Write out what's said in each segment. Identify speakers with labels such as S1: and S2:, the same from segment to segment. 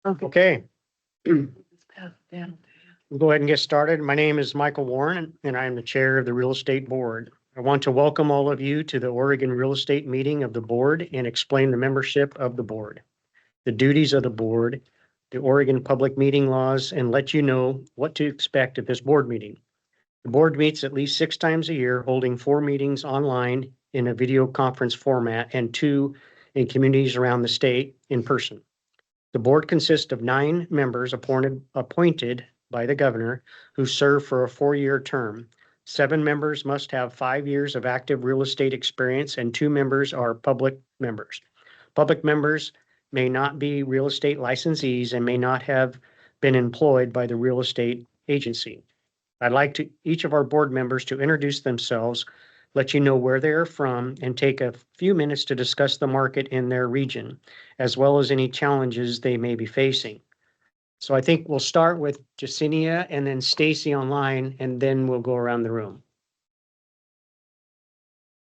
S1: Okay. We'll go ahead and get started. My name is Michael Warren, and I am the Chair of the Real Estate Board. I want to welcome all of you to the Oregon Real Estate Meeting of the Board and explain the membership of the Board, the duties of the Board, the Oregon Public Meeting Laws, and let you know what to expect at this board meeting. The board meets at least 6 times a year, holding 4 meetings online in a video conference format and 2 in communities around the state in person. The board consists of 9 members appointed by the governor who serve for a 4-year term. 7 members must have 5 years of active real estate experience and 2 members are public members. Public members may not be real estate licensees and may not have been employed by the real estate agency. I'd like each of our board members to introduce themselves, let you know where they are from, and take a few minutes to discuss the market in their region, as well as any challenges they may be facing. So I think we'll start with Jacinia and then Stacy online, and then we'll go around the room.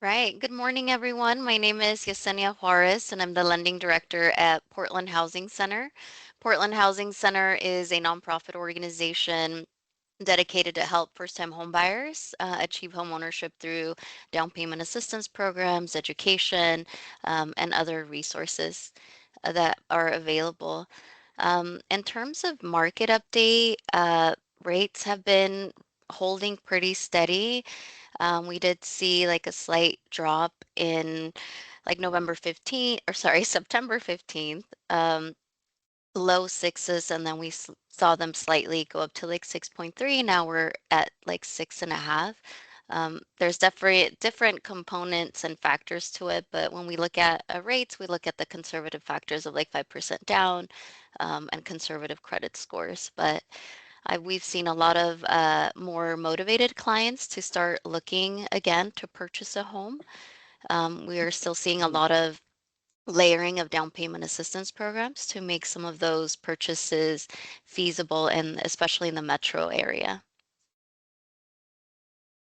S2: Right. Good morning, everyone. My name is Yesenia Juarez, and I'm the lending director at Portland Housing Center. Portland Housing Center is a nonprofit organization dedicated to help first-time homebuyers achieve homeownership through down payment assistance programs, education, and other resources that are available. In terms of market update, rates have been holding pretty steady. We did see like a slight drop in like November 15th, or sorry, September 15th, low sixes, and then we saw them slightly go up to like 6.3. Now we're at like 6.5. There's definitely different components and factors to it, but when we look at rates, we look at the conservative factors of like 5% down and conservative credit scores. But we've seen a lot of more motivated clients to start looking again to purchase a home. We are still seeing a lot of layering of down payment assistance programs to make some of those purchases feasible, and especially in the metro area.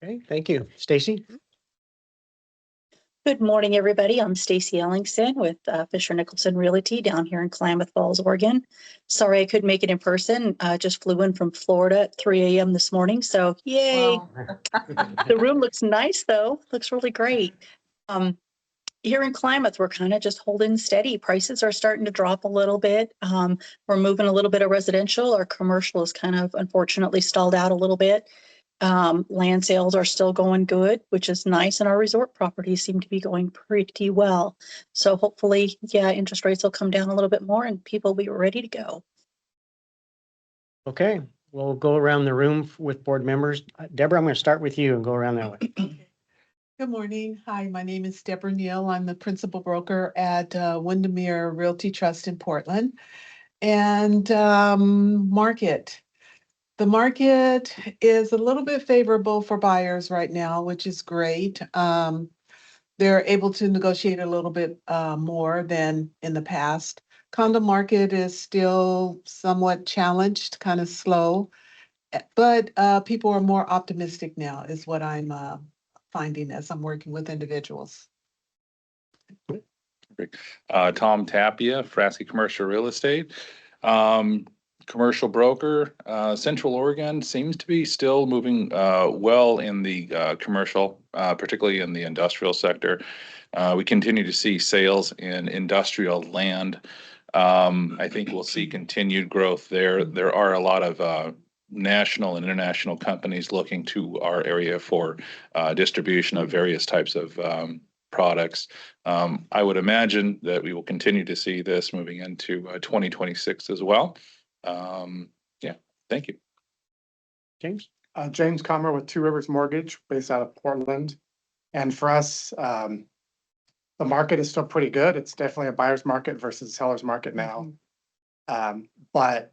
S1: Okay, thank you. Stacy?
S3: Good morning, everybody. I'm Stacy Ellingson with Fisher Nicholson Realty down here in Klamath Falls, Oregon. Sorry I couldn't make it in person. Just flew in from Florida at 3 a.m. this morning. So yay. Wow. The room looks nice, though. Looks really great. Here in Klamath, we're kind of just holding steady. Prices are starting to drop a little bit. We're moving a little bit of residential. Our commercial is kind of unfortunately stalled out a little bit. Land sales are still going good, which is nice, and our resort properties seem to be going pretty well. So hopefully, yeah, interest rates will come down a little bit more and people will be ready to go.
S1: Okay, we'll go around the room with board members. Deborah, I'm going to start with you and go around that way.
S4: Good morning. Hi, my name is Deborah Neal. I'm the principal broker at Windermere Realty Trust in Portland. And market. The market is a little bit favorable for buyers right now, which is great. They're able to negotiate a little bit more than in the past. Condo market is still somewhat challenged, kind of slow, but people are more optimistic now, is what I'm finding as I'm working with individuals.
S5: Tom Tapia, Frasky Commercial Real Estate. Commercial broker, Central Oregon seems to be still moving well in the commercial, particularly in the industrial sector. We continue to see sales in industrial land. I think we'll see continued growth there. There are a lot of national and international companies looking to our area for distribution of various types of products. I would imagine that we will continue to see this moving into 2026 as well. Yeah, thank you.
S1: James?
S6: James Comer with Two Rivers Mortgage based out of Portland. And for us, the market is still pretty good. It's definitely a buyer's market versus a seller's market now. But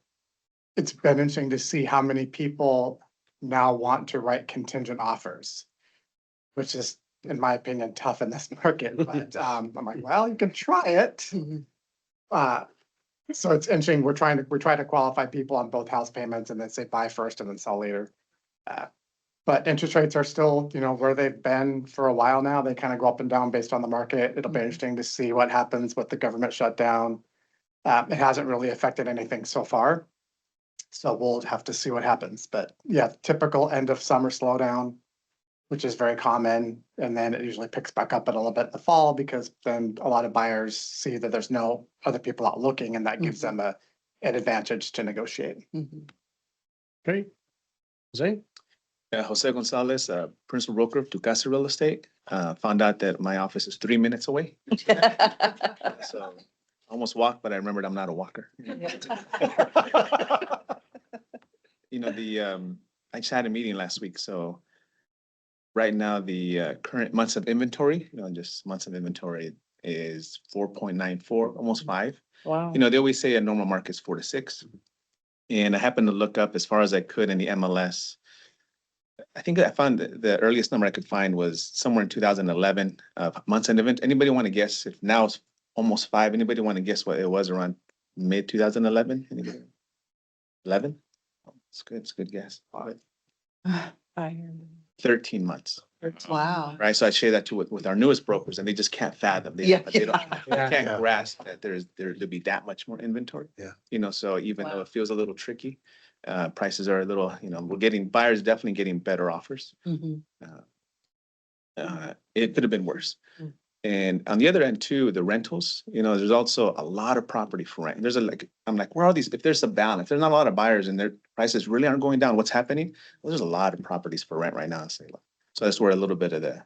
S6: it's been interesting to see how many people now want to write contingent offers, which is, in my opinion, tough in this market. But I'm like, well, you can try it. So it's interesting. We're trying to qualify people on both house payments and then say buy first and then sell later. But interest rates are still, where they've been for a while now. They kind of go up and down based on the market. It'll be interesting to see what happens with the government shutdown. It hasn't really affected anything so far. So we'll have to see what happens, but yeah, typical end of summer slowdown, which is very common. And then it usually picks back up a little bit in the fall because then a lot of buyers see that there's no other people out looking and that gives them an advantage to negotiate.
S1: Okay. Jose?
S7: Jose Gonzalez, principal broker of Ducasa Real Estate. Found out that my office is 3 minutes away. So I almost walked, but I remembered I'm not a walker. You know, I just had a meeting last week, so right now the current months of inventory, just months of inventory is 4.94, almost 5.
S8: Wow.
S7: You know, they always say a normal market is 4 to 6. And I happened to look up as far as I could in the MLS. I think I found the earliest number I could find was somewhere in 2011 months in event. Anybody want to guess if now it's almost 5? Anybody want to guess what it was around mid 2011? 11? It's good. It's a good guess. 13 months.
S4: Wow.
S7: Right. So I share that too with our newest brokers, and they just can't fathom. They
S8: Yeah.
S7: they don't
S1: Yeah.
S7: they can't grasp that there'll be that much more inventory.
S9: Yeah.
S7: You know, so even though
S8: Wow.
S7: it feels a little tricky, prices are a little, buyers definitely getting better offers.
S8: Mhm.
S7: It could have been worse.
S8: Mm.
S7: And on the other end too, the rentals, there's also a lot of property for rent. I'm like, where are these? If there's a balance, if there's not a lot of buyers and their prices really aren't going down, what's happening? Well, there's a lot of properties for rent right now in Salem. So that's where a little bit of the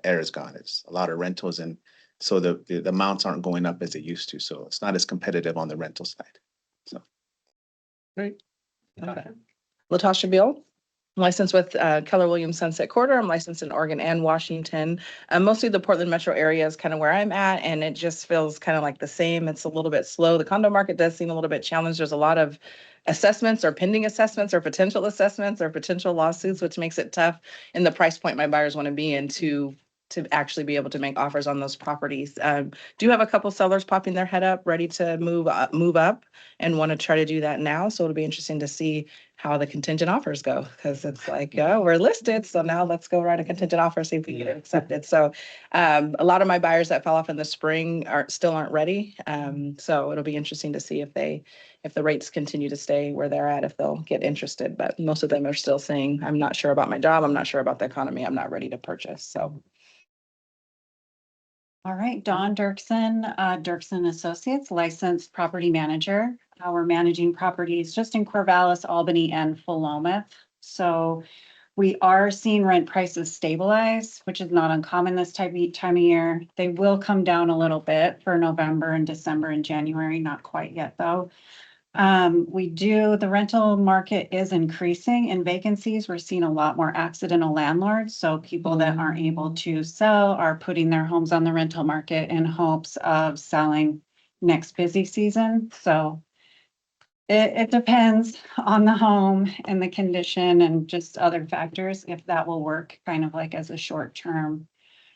S7: air is gone. It's a lot of rentals, and so the amounts aren't going up as they used to. So it's not as competitive on the rental side. So.
S1: Great.
S8: Okay. Latasha Beal, licensed with Keller Williams Sunset Quarter. I'm licensed in Oregon and Washington. Mostly the Portland metro area is kind of where I'm at, and it just feels kind of like the same. It's a little bit slow. The condo market does seem a little bit challenged. There's a lot of assessments or pending assessments or potential lawsuits, which makes it tough in the price point my buyers want to be in to actually be able to make offers on those properties. Do have a couple sellers popping their head up, ready to move up and want to try to do that now. So it'll be interesting to see how the contingent offers go, because it's like, oh, we're listed. So now let's go write a contingent offer, see if we get it accepted. So a lot of my buyers that fell off in the spring still aren't ready. So it'll be interesting to see if the rates continue to stay where they're at, if they'll get interested. But most of them are still saying, I'm not sure about my job. I'm not sure about the economy. I'm not ready to purchase. So.
S10: All right, Dawn Dirksen, Dirksen Associates, licensed property manager. We're managing properties just in Corvallis, Albany, and Philomath. So we are seeing rent prices stabilize, which is not uncommon this time of year. They will come down a little bit for November and December and January, not quite yet though. The rental market is increasing in vacancies. We're seeing a lot more accidental landlords. So people that aren't able to sell are putting their homes on the rental market in hopes of selling next busy season. So it depends on the home and the condition and just other factors, if that will work kind of like as a short-term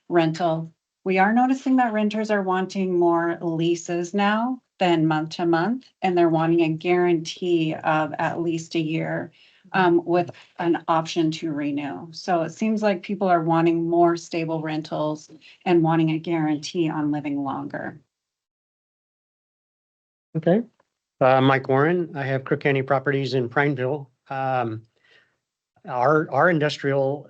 S10: rental. We are noticing that renters are wanting more leases now than month to month, and they're wanting a guarantee of at least a year with an option to renew. So it seems like people are wanting more stable rentals and wanting a guarantee on living longer.
S1: Okay. Mike Warren, I have Crook County Properties in Prineville. Our industrial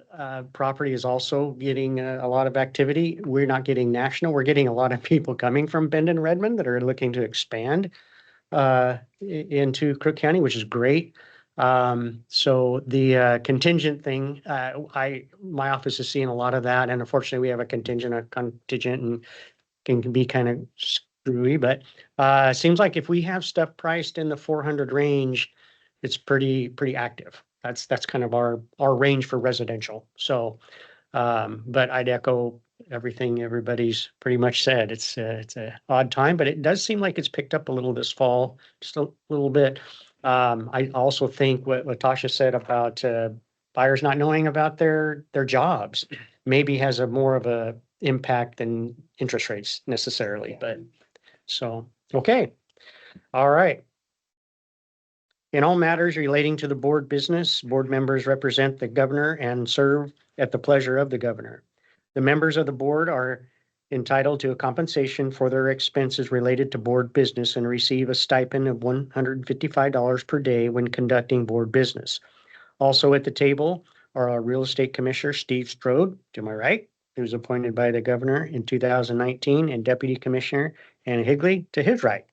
S1: property is also getting a lot of activity. We're not getting national. We're getting a lot of people coming from Bend and Redmond that are looking to expand into Crook County, which is great. So the contingent thing, my office is seeing a lot of that, and unfortunately, we have a contingent and can be kind of screwy. But seems like if we have stuff priced in the 400 range, it's pretty active. That's kind of our range for residential. So, but I'd echo everything everybody's pretty much said. It's a odd time, but it does seem like it's picked up a little this fall, just a little bit. I also think what Latasha said about buyers not knowing about their jobs maybe has a more of a impact than interest rates necessarily. But so, okay. All right. In all matters relating to the board business, board members represent the governor and serve at the pleasure of the governor. The members of the board are entitled to a compensation for their expenses related to board business and receive a stipend of $155 per day when conducting board business. Also at the table are our Real Estate Commissioner, Steve Strode, to my right, who was appointed by the governor in 2019, and Deputy Commissioner Anna Higley to his right.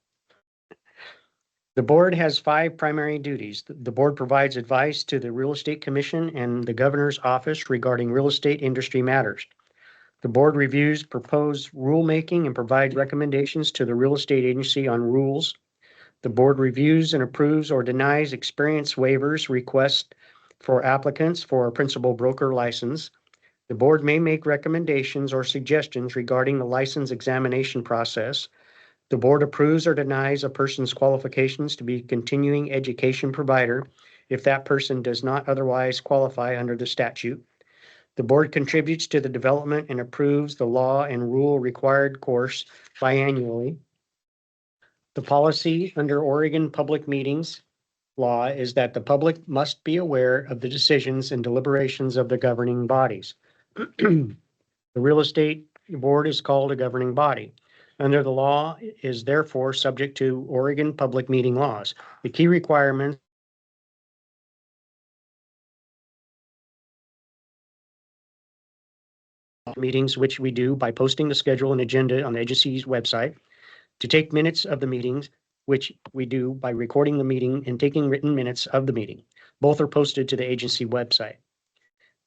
S1: The board has 5 primary duties. The board provides advice to the Real Estate Commission and the governor's office regarding real estate industry matters. The board reviews proposed rulemaking and provides recommendations to the real estate agency on rules. The board reviews and approves or denies experience waivers requests for applicants for a principal broker license. The board may make recommendations or suggestions regarding the license examination process. The board approves or denies a person's qualifications to be continuing education provider if that person does not otherwise qualify under the statute. The board contributes to the development and approves the law and rule required course biannually. The policy under Oregon Public Meetings law is that the public must be aware of the decisions and deliberations of the governing bodies. The real estate board is called a governing body. Under the law is therefore subject to Oregon public meeting laws. The key requirements meetings, which we do by posting the schedule and agenda on the agency's website, to take minutes of the meetings, which we do by recording the meeting and taking written minutes of the meeting. Both are posted to the agency website.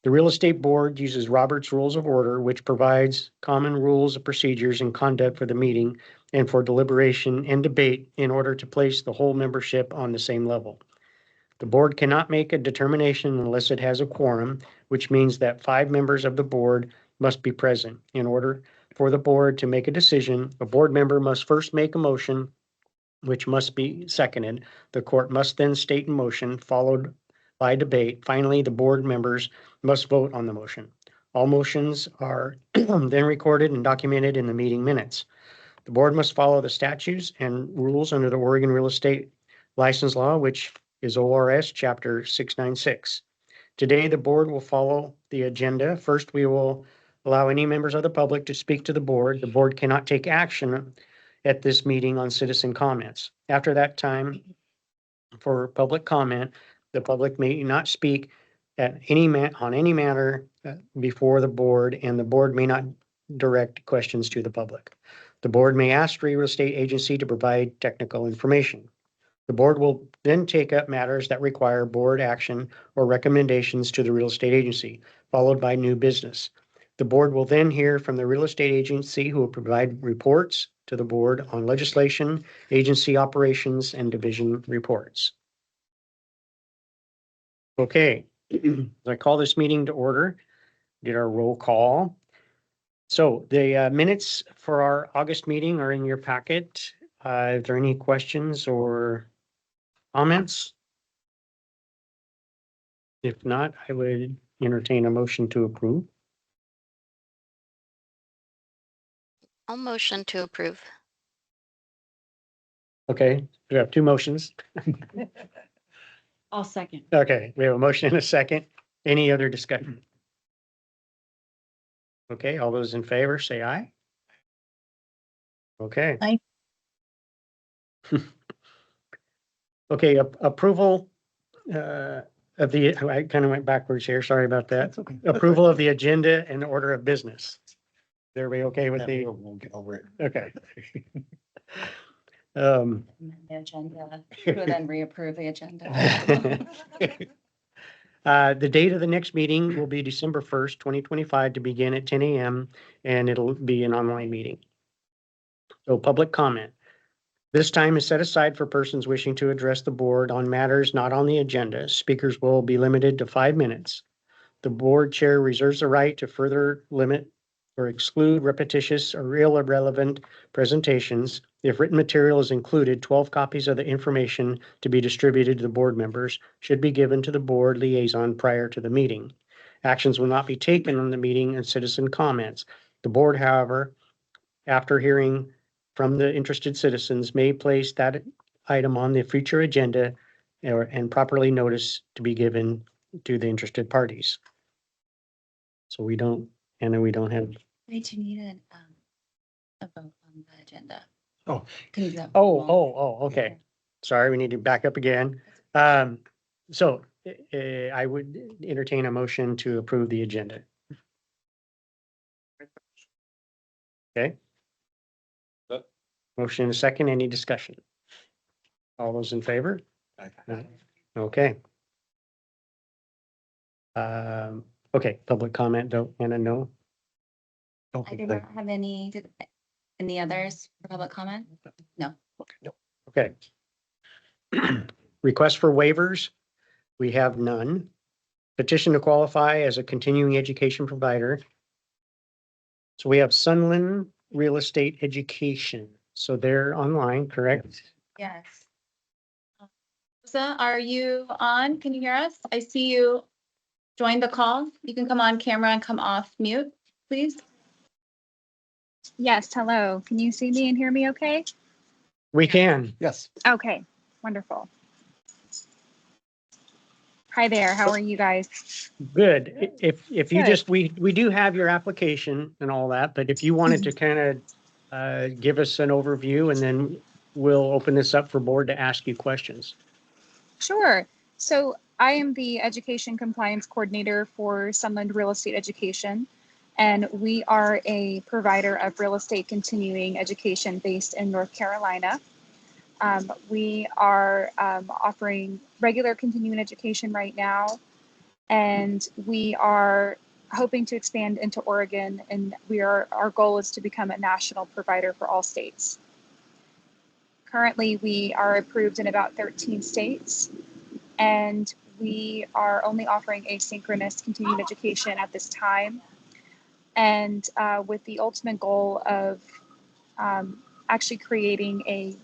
S1: The real estate board uses Robert's Rules of Order, which provides common rules of procedures and conduct for the meeting and for deliberation and debate in order to place the whole membership on the same level. The board cannot make a determination unless it has a quorum, which means that 5 members of the board must be present. In order for the board to make a decision, a board member must first make a motion, which must be seconded. The court must then state a motion, followed by debate. Finally, the board members must vote on the motion. All motions are then recorded and documented in the meeting minutes. The board must follow the statutes and rules under the Oregon Real Estate License Law, which is ORS Chapter 696. Today, the board will follow the agenda. First, we will allow any members of the public to speak to the board. The board cannot take action at this meeting on citizen comments. After that time for public comment, the public may not speak at on any matter before the board, and the board may not direct questions to the public. The board may ask the real estate agency to provide technical information. The board will then take up matters that require board action or recommendations to the real estate agency, followed by new business. The board will then hear from the real estate agency, who will provide reports to the board on legislation, agency operations, and division reports. Okay, I call this meeting to order. Did our roll call. So the minutes for our August meeting are in your packet. Is there any questions or comments? If not, I would entertain a motion to approve.
S2: I'll motion to approve.
S1: Okay, we have 2 motions.
S10: I'll second.
S1: Okay, we have a motion and a second. Any other discussion? Okay, all those in favor, say aye. Okay.
S3: Aye.
S1: Okay, approval of the, I kind of went backwards here, sorry about that. Approval of the agenda and order of business. Is everybody okay with the?
S6: We'll get over it.
S1: Okay.
S9: The agenda, who then reapprove the agenda.
S1: The date of the next meeting will be December 1st, 2025, to begin at 10 a.m. and it'll be an online meeting. So public comment. This time is set aside for persons wishing to address the board on matters not on the agenda. Speakers will be limited to 5 minutes. The board chair reserves the right to further limit or exclude repetitious or irrelevant presentations. If written material is included, 12 copies of the information to be distributed to the board members should be given to the board liaison prior to the meeting. Actions will not be taken on the meeting and citizen comments. The board, however, after hearing from the interested citizens, may place that item on the future agenda and properly notice to be given to the interested parties. So we don't have.
S9: Wait, you need A vote on the agenda.
S1: Oh.
S9: Can you do that?
S1: Okay. Sorry, we need to back up again. So I would entertain a motion to approve the agenda. Okay. Motion and a second, any discussion? All those in favor? Okay. Okay, public comment, don't, and a no?
S9: I do not have any others for public comment? No.
S1: Okay. Request for waivers, we have none. Petition to qualify as a continuing education provider. So we have Sunland Real Estate Education. So they're online, correct?
S9: Yes. Lisa, are you on? Can you hear us? I see you joined the call. You can come on camera and come off mute, please.
S11: Yes, hello. Can you see me and hear me okay?
S1: We can.
S6: Yes.
S11: Okay, wonderful. Hi there, how are you guys?
S1: Good. If you
S11: Good.
S1: just, we do have your application and all that, but if you wanted to kind of give us an overview and then we'll open this up for board to ask you questions.
S11: Sure. So I am the Education Compliance Coordinator for Sunland Real Estate Education, and we are a provider of real estate continuing education based in North Carolina. We are offering regular continuing education right now, and we are hoping to expand into Oregon, and our goal is to become a national provider for all states. Currently, we are approved in about 13 states, and we are only offering asynchronous continuing education at this time, and with the ultimate goal of actually creating a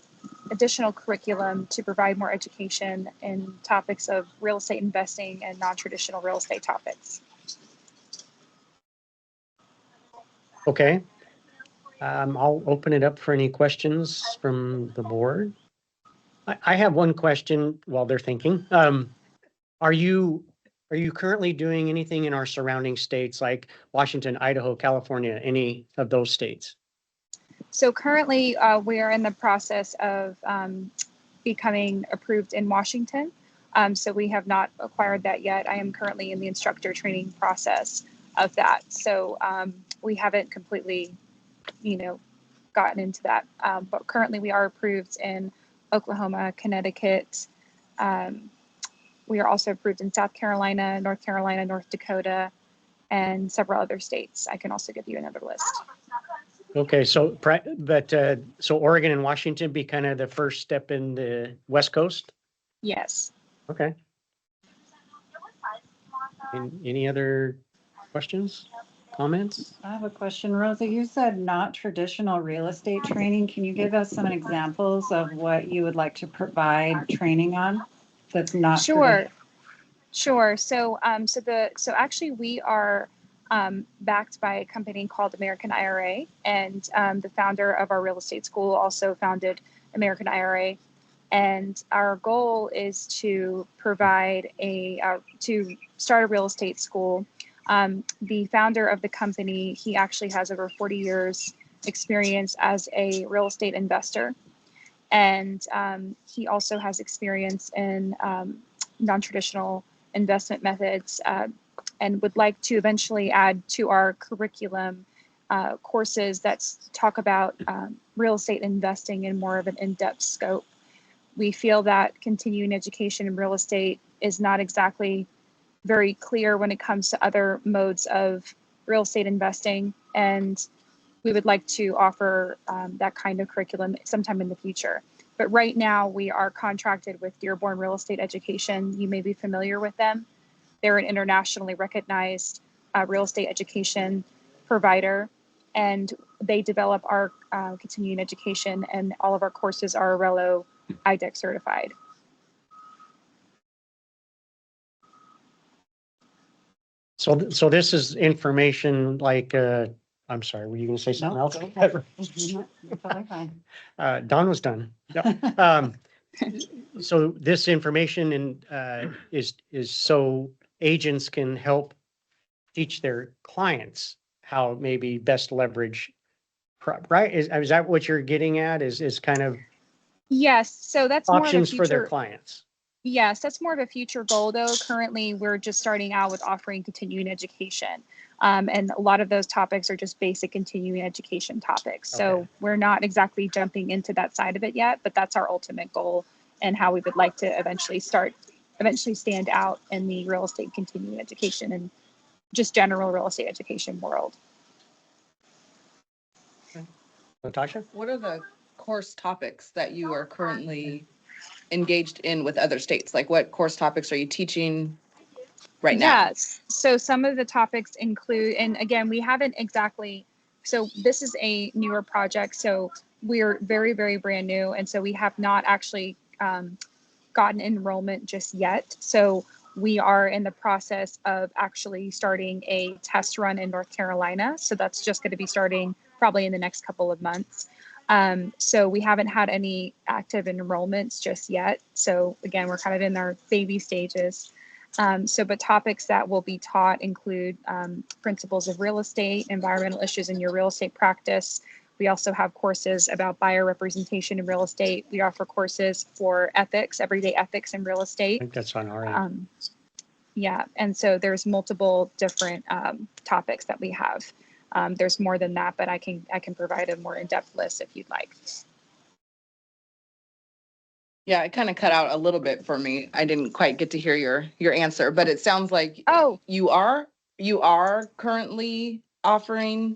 S11: additional curriculum to provide more education in topics of real estate investing and non-traditional real estate topics.
S1: Okay. I'll open it up for any questions from the board. I have one question while they're thinking. Are you currently doing anything in our surrounding states like Washington, Idaho, California, any of those states?
S11: So currently we are in the process of becoming approved in Washington. So we have not acquired that yet. I am currently in the instructor training process of that. So we haven't completely, gotten into that. But currently we are approved in Oklahoma, Connecticut. We are also approved in South Carolina, North Dakota, and several other states. I can also give you another list.
S1: Okay, so so Oregon and Washington be kind of the first step in the West Coast?
S11: Yes.
S1: Okay. Any other questions, comments?
S10: I have a question, Rosa. You said not traditional real estate training. Can you give us some examples of what you would like to provide training on that's not?
S11: Sure. So actually we are backed by a company called American IRA, and the founder of our real estate school also founded American IRA. And our goal is to provide to start a real estate school. The founder of the company, he actually has over 40 years experience as a real estate investor. And he also has experience in non-traditional investment methods, and would like to eventually add to our curriculum courses that talk about real estate investing in more of an in-depth scope. We feel that continuing education in real estate is not exactly very clear when it comes to other modes of real estate investing, and we would like to offer that kind of curriculum sometime in the future. But right now we are contracted with Dearborn Real Estate Education. You may be familiar with them. They're an internationally recognized real estate education provider, and they develop our continuing education, and all of our courses are Arello IDEC certified.
S1: So this is information like, I'm sorry, were you going to say something else?
S10: Totally fine.
S1: Don was done. Yeah. So this information is so agents can help teach their clients how maybe best leverage right? Is that what you're getting at? Is kind of
S11: Yes, so that's more of a
S1: options for their
S11: future.
S1: clients?
S11: Yes, that's more of a future goal though. Currently, we're just starting out with offering continuing education. And a lot of those topics are just basic continuing education topics. So
S1: Okay.
S11: we're not exactly jumping into that side of it yet, but that's our ultimate goal and how we would like to eventually stand out in the real estate continuing education and just general real estate education world.
S1: Natasha?
S8: What are the course topics that you are currently engaged in with other states? Like what course topics are you teaching right now?
S11: Yes. So some of the topics include, and again, we haven't exactly, so this is a newer project. So we're very, very brand new. And so we have not actually gotten enrollment just yet. So we are in the process of actually starting a test run in North Carolina. So that's just going to be starting probably in the next couple of months. So we haven't had any active enrollments just yet. So again, we're kind of in our baby stages. But topics that will be taught include principles of real estate, environmental issues in your real estate practice. We also have courses about buyer representation in real estate. We offer courses for ethics, everyday ethics in real
S1: I
S11: estate.
S1: think that's on our end.
S11: Yeah, and so there's multiple different topics that we have. There's more than that, but I can provide a more in-depth list if you'd like.
S8: Yeah, it kind of cut out a little bit for me. I didn't quite get to hear your answer, but it sounds like
S11: Oh,
S8: you are currently offering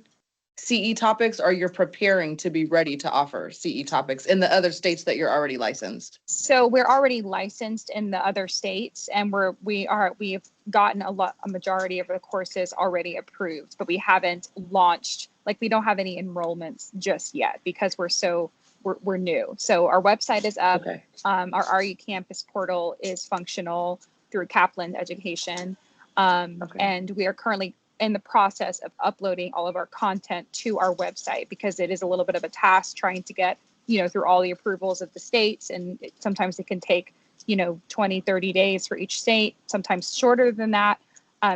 S8: CE topics, or you're preparing to be ready to offer CE topics in the other states that you're already licensed.
S11: so we're already licensed in the other states, and we've gotten a majority of the courses already approved, but we haven't launched, like we don't have any enrollments just yet because we're new. So our website is up.
S8: Okay.
S11: Our RU campus portal is functional through Kaplan Education.
S8: Okay.
S11: And we are currently in the process of uploading all of our content to our website because it is a little bit of a task trying to get, through all the approvals of the states. And sometimes it can take, 20, 30 days for each state, sometimes shorter than that.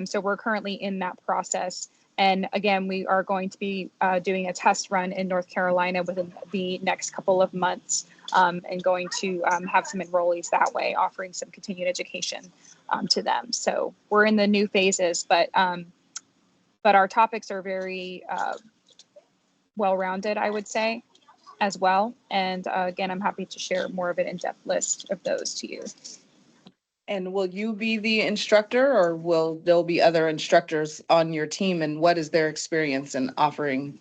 S11: So we're currently in that process. And again, we are going to be doing a test run in North Carolina within the next couple of months and going to have some enrollees that way, offering some continued education to them. So we're in the new phases, but our topics are very well-rounded, I would say, as well. And again, I'm happy to share more of an in-depth list of those to you.
S8: And will you be the instructor, or will there be other instructors on your team? And what is their experience offering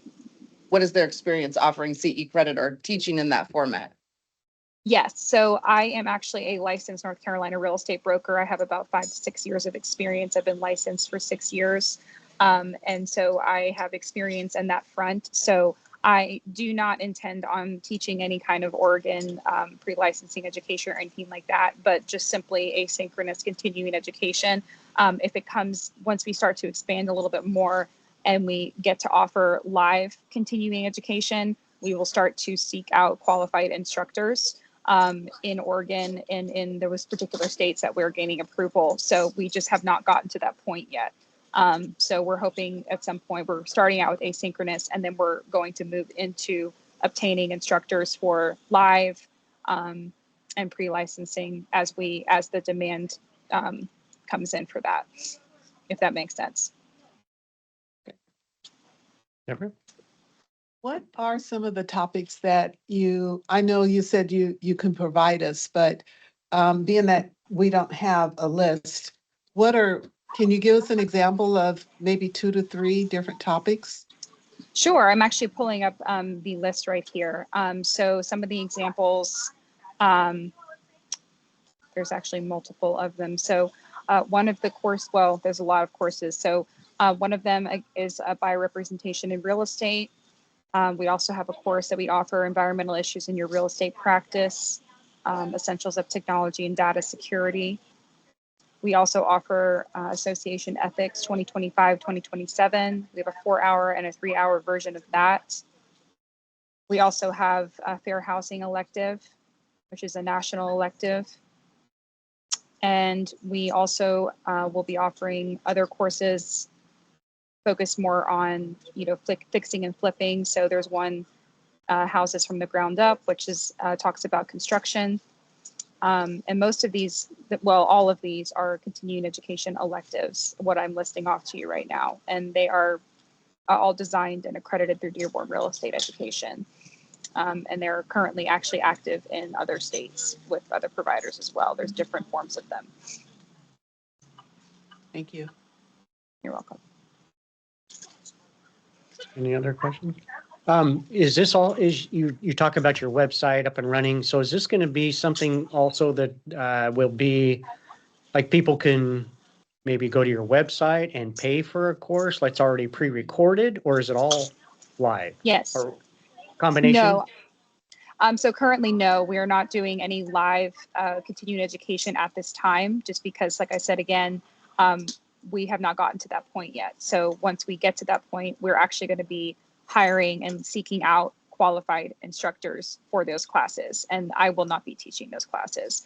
S8: CE credit or teaching in that format?
S11: Yes, so I am actually a licensed North Carolina real estate broker. I have about 5 to 6 years of experience. I've been licensed for 6 years. And so I have experience in that front. So I do not intend on teaching any kind of Oregon pre-licensing education or anything like that, but just simply asynchronous continuing education. If it comes, once we start to expand a little bit more and we get to offer live continuing education, we will start to seek out qualified instructors in Oregon and in those particular states that we're gaining approval. So we just have not gotten to that point yet. So we're hoping at some point, we're starting out with asynchronous, and then we're going to move into obtaining instructors for live and pre-licensing as the demand comes in for that, if that makes sense.
S1: Deborah?
S4: What are some of the topics that I know you said you can provide us, but being that we don't have a list, can you give us an example of maybe 2 to 3 different topics?
S11: Sure, I'm actually pulling up the list right here. So some of the examples, there's actually multiple of them. So one of the there's a lot of courses. So one of them is buyer representation in real estate. We also have a course that we offer, environmental issues in your real estate practice, essentials of technology and data security. We also offer association ethics 2025-2027. We have a 4-hour and a 3-hour version of that. We also have a fair housing elective, which is a national elective. And we also will be offering other courses focus more on, fixing and flipping. So there's one houses from the ground up, which is talks about construction. And most of these, all of these are continuing education electives, what I'm listing off to you right now. And they are all designed and accredited through Dearborn Real Estate Education. And they're currently actually active in other states with other providers as well. There's different forms of them.
S4: Thank you.
S11: You're welcome.
S1: Any other questions? Is this all, you talk about your website up and running, so is this going to be something also that will be, like, people can maybe go to your website and pay for a course that's already pre-recorded, or is it all live?
S11: Yes.
S1: Or combination?
S11: No. So currently, no, we are not doing any live continuing education at this time, just because, like I said, again, we have not gotten to that point yet. So once we get to that point, we're actually going to be hiring and seeking out qualified instructors for those classes. And I will not be teaching those classes.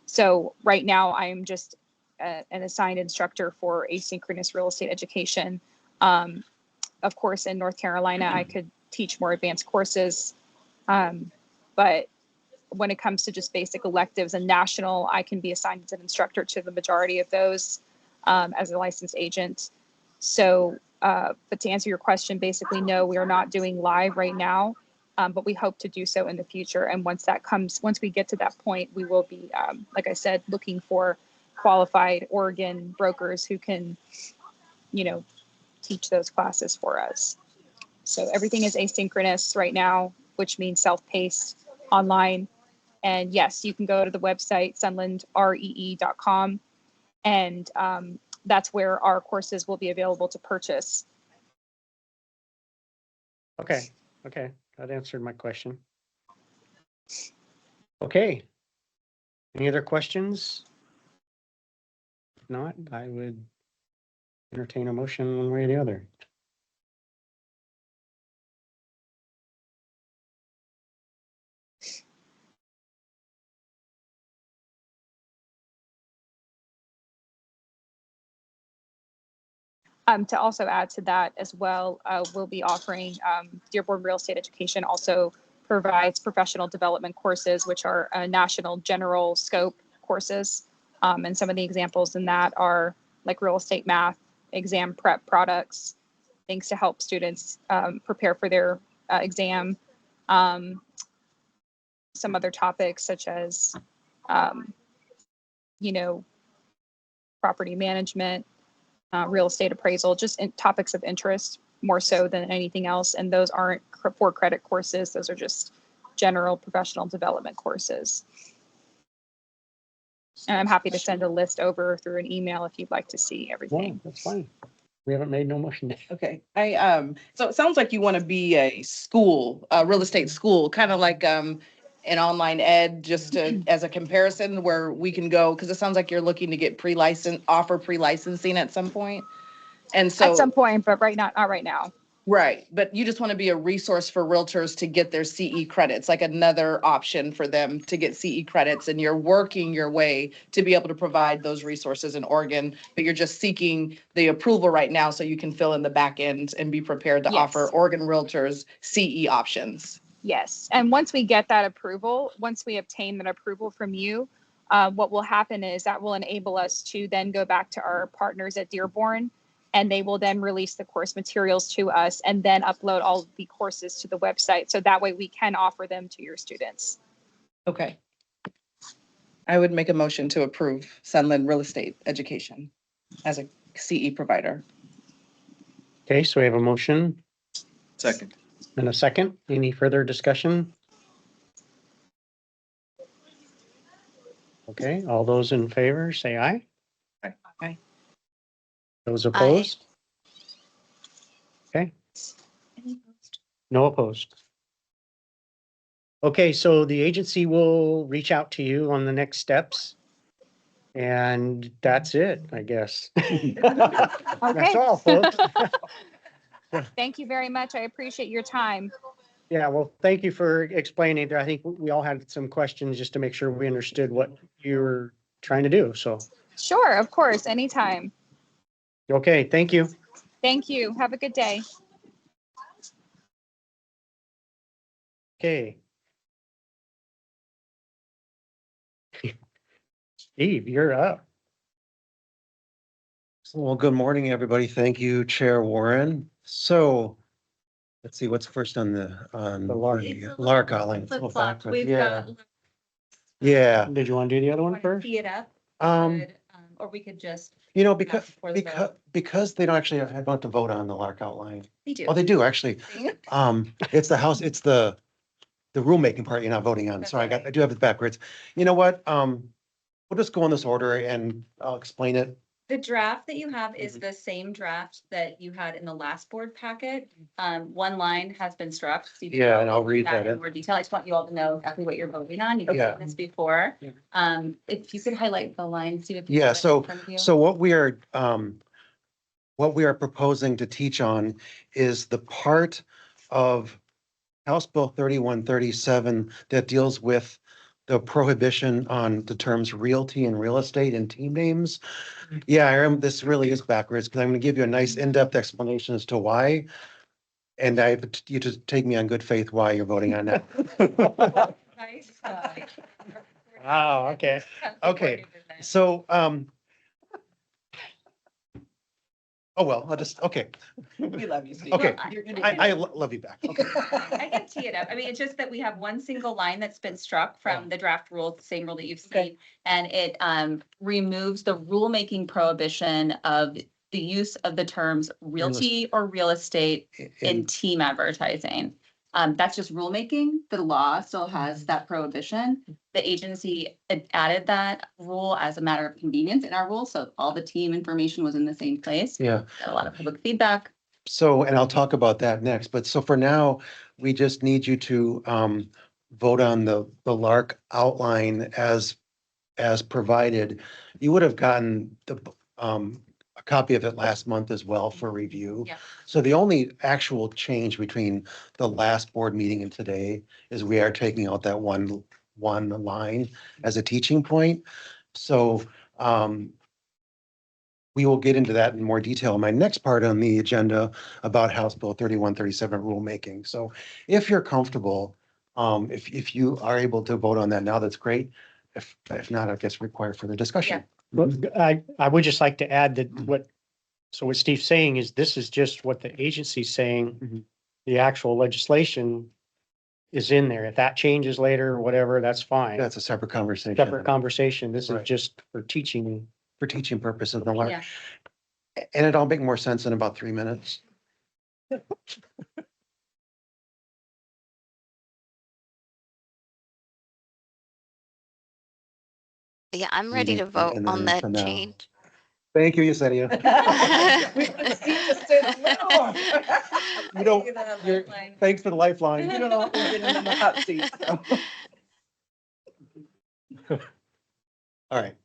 S11: So right now I am just an assigned instructor for asynchronous real estate education. Of course, in North Carolina, I could teach more advanced courses. But when it comes to just basic electives and national, I can be assigned as an instructor to the majority of those as a licensed agent. So, but to answer your question, basically, no, we are not doing live right now, but we hope to do so in the future. And once we get to that point, we will be, like I said, looking for qualified Oregon brokers who can, teach those classes for us. So everything is asynchronous right now, which means self-paced online. And yes, you can go to the website, sunlandree.com, and that's where our courses will be available to purchase.
S1: Okay, that answered my question. Okay. Any other questions? If not, I would entertain a motion one way or the other.
S11: To also add to that as well, we'll be offering Dearborn Real Estate Education also provides professional development courses, which are national general scope courses. And some of the examples in that are like real estate math, exam prep products, things to help students prepare for their exam. Some other topics such as, property management, real estate appraisal, just topics of interest more so than anything else. And those aren't for credit courses. Those are just general professional development courses. And I'm happy to send a list over through an email if you'd like to see everything.
S1: Well, that's fine. We haven't made no motion yet.
S8: Okay, so it sounds like you want to be a school, a real estate school, kind of like an online ed, just to, as a comparison where we can go, because it sounds like you're looking to get offer pre-licensing at some point. And so.
S11: At some point, but not right now.
S8: Right, but you just want to be a resource for realtors to get their CE credits, like another option for them to get CE credits, and you're working your way to be able to provide those resources in Oregon, but you're just seeking the approval right now so you can fill in the back end and be prepared to offer Oregon realtors CE options.
S11: Yes, and once we get that approval, once we obtain that approval from you, what will happen is that will enable us to then go back to our partners at Dearborn, and they will then release the course materials to us and then upload all of the courses to the website. So that way we can offer them to your students.
S8: Okay. I would make a motion to approve Sunland Real Estate Education as a CE provider.
S1: Okay, so we have a motion
S7: Second.
S1: and a second. Any further discussion? Okay, all those in favor, say aye.
S7: Aye.
S8: Aye.
S1: Those opposed? Okay. No opposed. Okay, so the agency will reach out to you on the next steps. And that's it, I guess. That's
S11: Okay.
S1: all, folks.
S11: Thank you very much. I appreciate your time.
S1: Yeah, well, thank you for explaining. I think we all had some questions just to make sure we understood what you were trying to do. So,
S11: Sure, of course, anytime.
S1: okay, thank you.
S11: Thank you. Have a good day.
S1: Okay. Steve, you're up.
S12: Well, good morning, everybody. Thank you, Chair Warren. So let's see what's first on
S1: The Lark.
S12: Lark outline.
S9: Flip
S12: Oh,
S9: flop.
S12: backwards.
S9: We've
S12: Yeah,
S9: got.
S12: yeah.
S1: Did you want to do the other one
S9: Want to
S1: first?
S9: tee it up?
S12: Um,
S9: Good, or we could just.
S12: you know,
S9: Not before the vote.
S12: because they don't actually have about to vote on the Lark outline.
S9: They do.
S12: Oh, they do, actually. It's the House, it's the rulemaking part you're not voting on.
S9: That's
S12: Sorry,
S9: right.
S12: I do have it backwards. You know what? We'll just go in this order and I'll explain it.
S9: The draft that you have is the same draft that you had in the last board packet. One line has been struck. so you can
S12: Yeah,
S9: go
S12: and I'll
S9: into
S12: read
S9: that
S12: that
S9: in
S12: in.
S9: more detail. I just want you all to know exactly what you're voting on. You've
S12: Yeah.
S9: seen this before.
S12: Yeah.
S9: If you could highlight the line, see if. you
S12: Yeah,
S9: have it in front of you.
S12: so what we are proposing to teach on is the part of House Bill 3137 that deals with the prohibition on the terms realty and real estate and team names. Yeah, this really is backwards because I'm going to give you a nice in-depth explanation as to why. And you just take me on good faith why you're voting on that.
S9: Nice.
S1: Wow, okay.
S12: Okay. So, oh, well, I'll just, okay.
S8: We love you, Steve.
S12: Okay.
S9: Well,
S12: I love you back. Okay.
S9: I can tee it up. I mean, it's just that we have one single line that's been struck from the draft rule, the same rule that you've
S8: Okay.
S9: seen. And it removes the rulemaking prohibition of the use of the terms realty or real estate in
S12: And
S9: team advertising. That's just rulemaking. The law still has that prohibition. The agency added that rule as a matter of convenience in our rule, so all the team information was in the same place.
S12: yeah.
S9: Got a lot of public feedback.
S12: So, and I'll talk about that next, but so for now, we just need you to vote on the LARC outline as provided. You would have gotten a copy of it last month as well for review.
S9: Yeah.
S12: So the only actual change between the last board meeting and today is we are taking out that one line as a teaching point. So we will get into that in more detail in my next part on the agenda about House Bill 3137 rulemaking. So if you're comfortable, if you are able to vote on that now, that's great. If not, I guess require further discussion.
S1: Well, I would just like to add that what Steve's saying is this is just what the agency's saying.
S12: Mhm.
S1: The actual legislation is in there. If that changes later or whatever, that's fine.
S12: That's a separate conversation.
S1: Separate conversation. This is
S12: Right.
S1: just for teaching.
S12: For teaching purposes, the LARC.
S9: Yeah.
S12: And it'll make more sense in about 3 minutes.
S2: Yeah, I'm ready to vote
S12: And
S2: on
S12: then
S2: that
S12: for now.
S2: change.
S12: Thank you, Yesenia. You don't, you're, thanks for the lifeline.
S8: You don't know, we're getting in the hot seat. So.
S12: All right,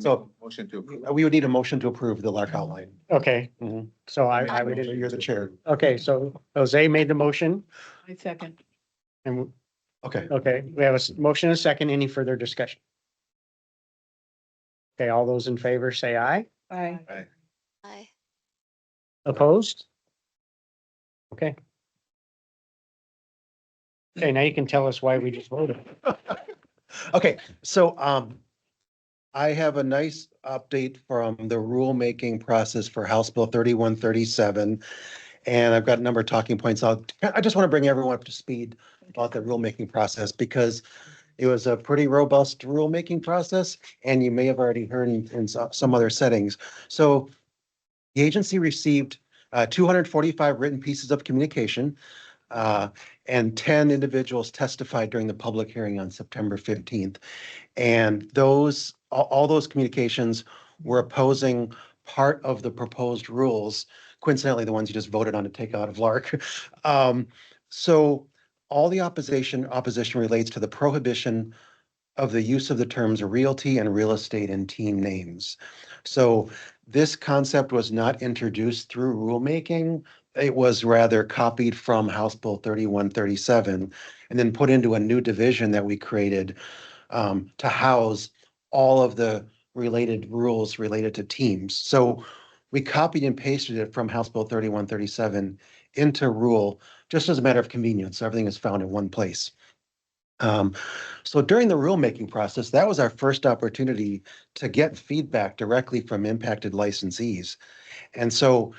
S12: So-
S7: Motion to approve.
S12: we would need a motion to approve the LARC outline.
S1: Okay,
S12: Mhm.
S1: so I would,
S12: You're the chair.
S1: okay, so Jose made the motion
S4: I second.
S1: and,
S12: Okay,
S1: okay, we have a motion and a second. Any further discussion? Okay, all those in favor say aye.
S8: Bye.
S2: Aye.
S1: Opposed? Okay. Okay, now you can tell us why we just voted.
S12: okay, so I have a nice update from the rulemaking process for House Bill 3137. And I've got a number of talking points. I just want to bring everyone up to speed about the rulemaking process because it was a pretty robust rulemaking process, and you may have already heard in some other settings. So the agency received 245 written pieces of communication, and 10 individuals testified during the public hearing on September 15th. And all those communications were opposing part of the proposed rules, coincidentally, the ones you just voted on to take out of LARC. So all the opposition relates to the prohibition of the use of the terms realty and real estate in team names. So this concept was not introduced through rulemaking. It was rather copied from House Bill 3137 and then put into a new division that we created to house all of the related rules related to teams. So we copied and pasted it from House Bill 3137 into rule, just as a matter of convenience. So everything is found in one place. So during the rulemaking process, that was our first opportunity to get feedback directly from impacted licensees. And so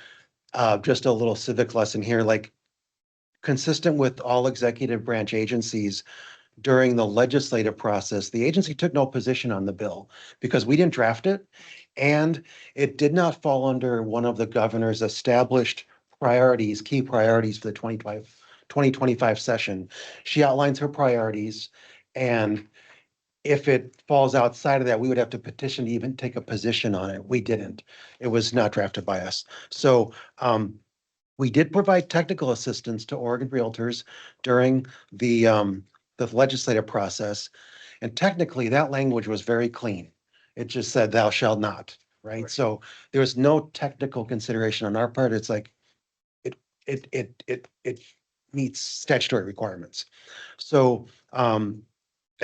S12: just a little civic lesson here, like consistent with all executive branch agencies, during the legislative process, the agency took no position on the bill because we didn't draft it. And it did not fall under one of the governor's established priorities, key priorities for the 2025 session. She outlines her priorities, and if it falls outside of that, we would have to petition to even take a position on it. We didn't. It was not drafted by us. So we did provide technical assistance to Oregon Realtors during the legislative process. And technically, that language was very clean. It just said thou shalt not, right? So there was no technical consideration on our part. It's like it meets statutory requirements. So and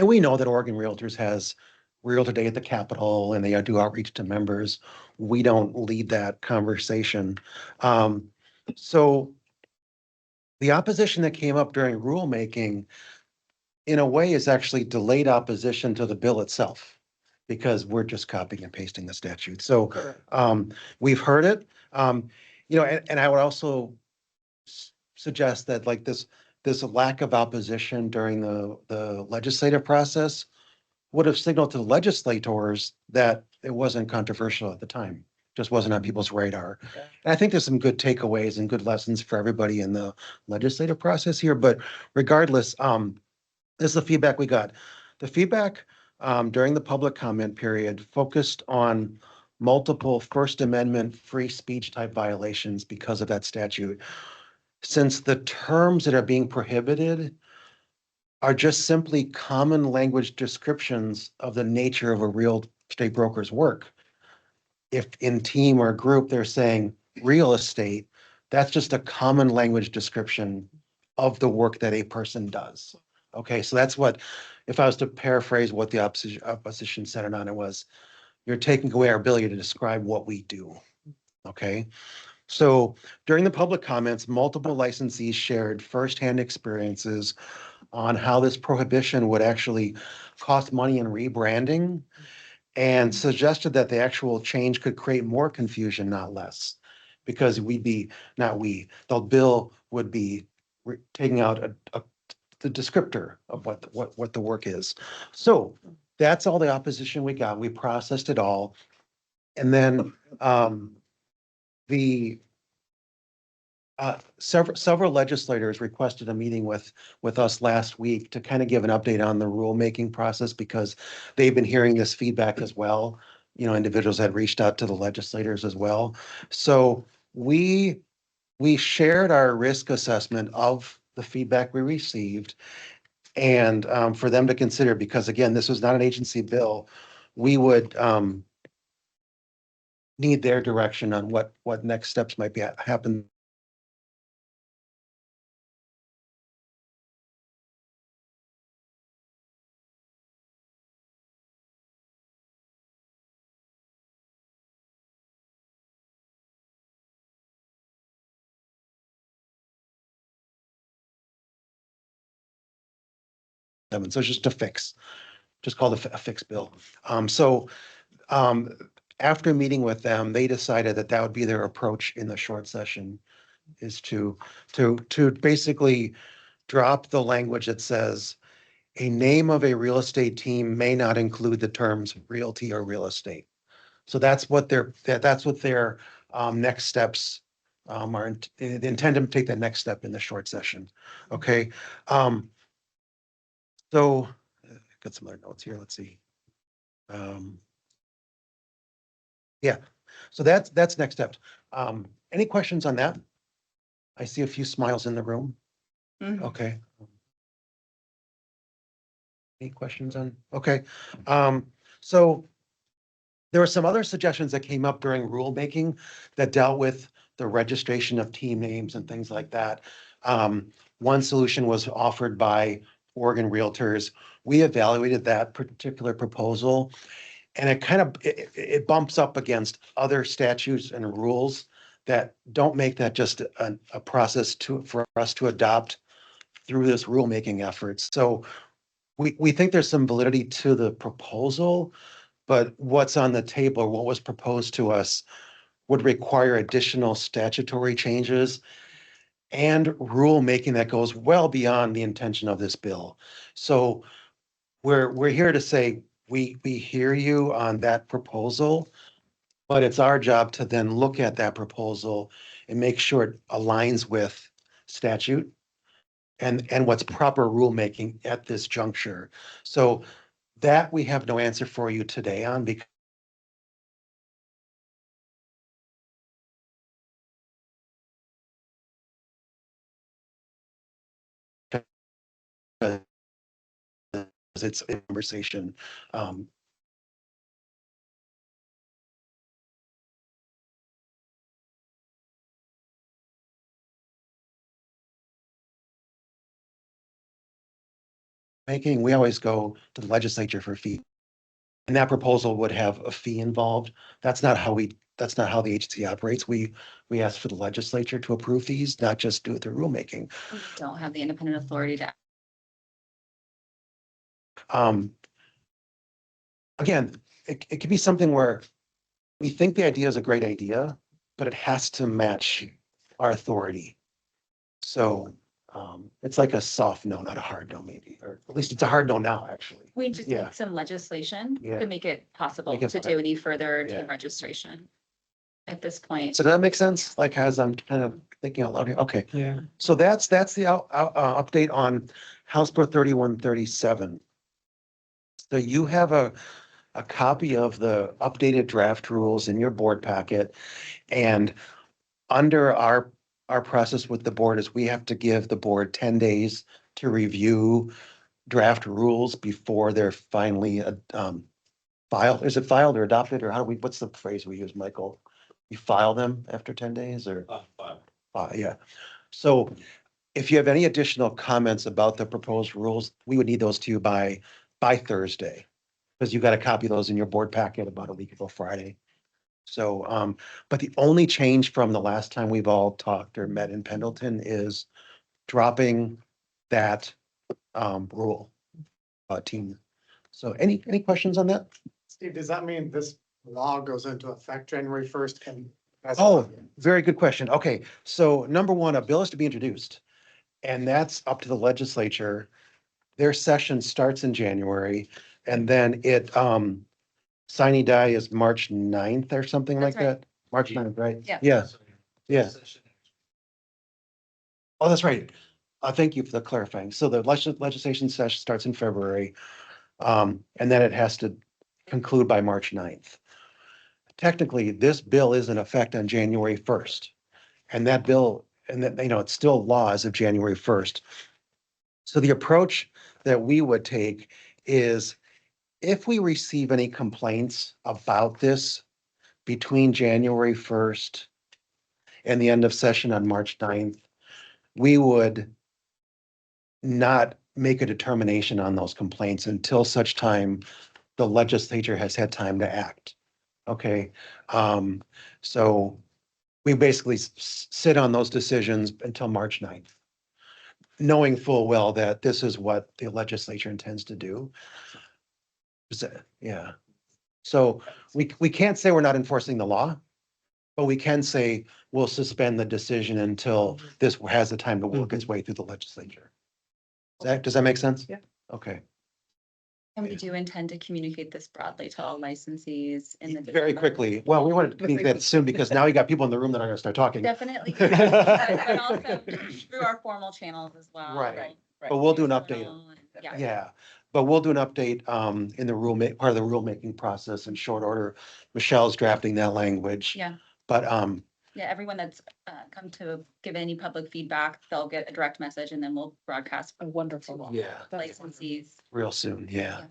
S12: we know that Oregon Realtors has Realtor Day at the Capitol and they do outreach to members. We don't lead that conversation. So the opposition that came up during rulemaking, in a way, is actually delayed opposition to the bill itself, because we're just copying and pasting the statute. So we've heard it. And I would also suggest that like this lack of opposition during the legislative process would have signaled to the legislators that it wasn't controversial at the time. Just wasn't on people's radar. And I think there's some good takeaways and good lessons for everybody in the legislative process here. But regardless, this is the feedback we got. The feedback during the public comment period focused on multiple First Amendment free speech type violations because of that statute. Since the terms that are being prohibited are just simply common language descriptions of the nature of a real estate broker's work. If in team or group, they're saying real estate, that's just a common language description of the work that a person does. Okay, so that's what, if I was to paraphrase what the opposition said on it was, you're taking away our ability to describe what we do. Okay, so during the public comments, multiple licensees shared firsthand experiences on how this prohibition would actually cost money in rebranding, and suggested that the actual change could create more confusion, not less, because the bill would be taking out the descriptor of what the work is. So that's all the opposition we got. We processed it all. And then several legislators requested a meeting with us last week to kind of give an update on the rulemaking process, because they've been hearing this feedback as well. Individuals had reached out to the legislators as well. So we shared our risk assessment of the feedback we received, and for them to consider, because again, this was not an agency bill, we would need their direction on what next steps might be happen. So it's just a fix, just called a fix bill. After meeting with them, they decided that would be their approach in the short session, is to basically drop the language that says a name of a real estate team may not include the terms realty or real estate. So that's what their next steps are. They intend to take that next step in the short session. Okay. So I've got some other notes here. Let's see. Yeah, so that's next steps. Any questions on that? I see a few smiles in the room. Okay. Any questions on? Okay. So there were some other suggestions that came up during rulemaking that dealt with the registration of team names and things like that. One solution was offered by Oregon Realtors. We evaluated that particular proposal, And it kind of, it bumps up against other statutes and rules that don't make that just a process for us to adopt through this rulemaking effort. So we think there's some validity to the proposal, but what's on the table, or what was proposed to us would require additional statutory changes and rulemaking that goes well beyond the intention of this bill. So we're here to say, we hear you on that proposal, but it's our job to then look at that proposal and make sure it aligns with statute and what's proper rulemaking at this juncture. So that we have no answer for you today on because it's a conversation. We always go to the legislature for fee. And that proposal would have a fee involved. That's not how the agency operates. We ask for the legislature to approve fees, not just do it through rulemaking.
S9: We don't have the independent authority to.
S12: Again, it could be something where we think the idea is a great idea, but it has to match our authority. So it's like a soft no, not a hard no, maybe, or at least it's a hard no now, actually.
S9: We just
S12: Yeah.
S9: need some legislation
S12: Yeah.
S9: to make it possible
S12: Make it
S9: to
S12: better.
S9: do any further
S12: Yeah.
S9: team registration at this point.
S12: So does that make sense? Like, as I'm kind of thinking out loud here, okay.
S1: Yeah.
S12: So that's the update on House Bill 3137. So you have a copy of the updated draft rules in your board packet. And under our process with the board is we have to give the board 10 days to review draft rules before they're finally filed. Is it filed or adopted, or what's the phrase we use, Michael? You file them after 10 days or? Yeah. So if you have any additional comments about the proposed rules, we would need those to you by Thursday. Because you got a copy of those in your board packet about a week ago Friday. So, but the only change from the last time we've all talked or met in Pendleton is dropping that rule team. So any questions on that?
S6: Steve, does that mean this law goes into effect January 1st and?
S12: Oh, very good question. Okay, so number one, a bill is to be introduced. And that's up to the legislature. Their session starts in January and then it sine die is March 9th or something like
S9: That's right.
S12: that. March 9th, right?
S9: Yeah.
S12: Yeah, yeah. Oh, that's right. Thank you for the clarifying. So the legislation session starts in February. And then it has to conclude by March 9th. Technically, this bill is in effect on January 1st. And that bill, and that, it's still law as of January 1st. So the approach that we would take is if we receive any complaints about this between January 1st and the end of session on March 9th, we would not make a determination on those complaints until such time the legislature has had time to act. Okay, so we basically sit on those decisions until March 9th, knowing full well that this is what the legislature intends to do. Yeah. So we can't say we're not enforcing the law, but we can say we'll suspend the decision until this has the time to work its way through the legislature. Does that make sense?
S8: Yeah.
S12: Okay.
S9: And we do intend to communicate this broadly to all licensees in the.
S12: Very quickly. Well, we wanted to do that soon because now you got people in the room that are gonna start talking.
S9: Definitely. But also through our formal channels as well.
S12: Right. But we'll do an update.
S9: Yeah.
S12: Yeah, but we'll do an update in the part of the rulemaking process in short order. Michelle's drafting that language.
S9: Yeah.
S12: But
S9: Yeah, everyone that's come to give any public feedback, they'll get a direct message and then we'll broadcast
S8: A wonderful law.
S12: yeah,
S9: licensees.
S12: real soon. Yeah.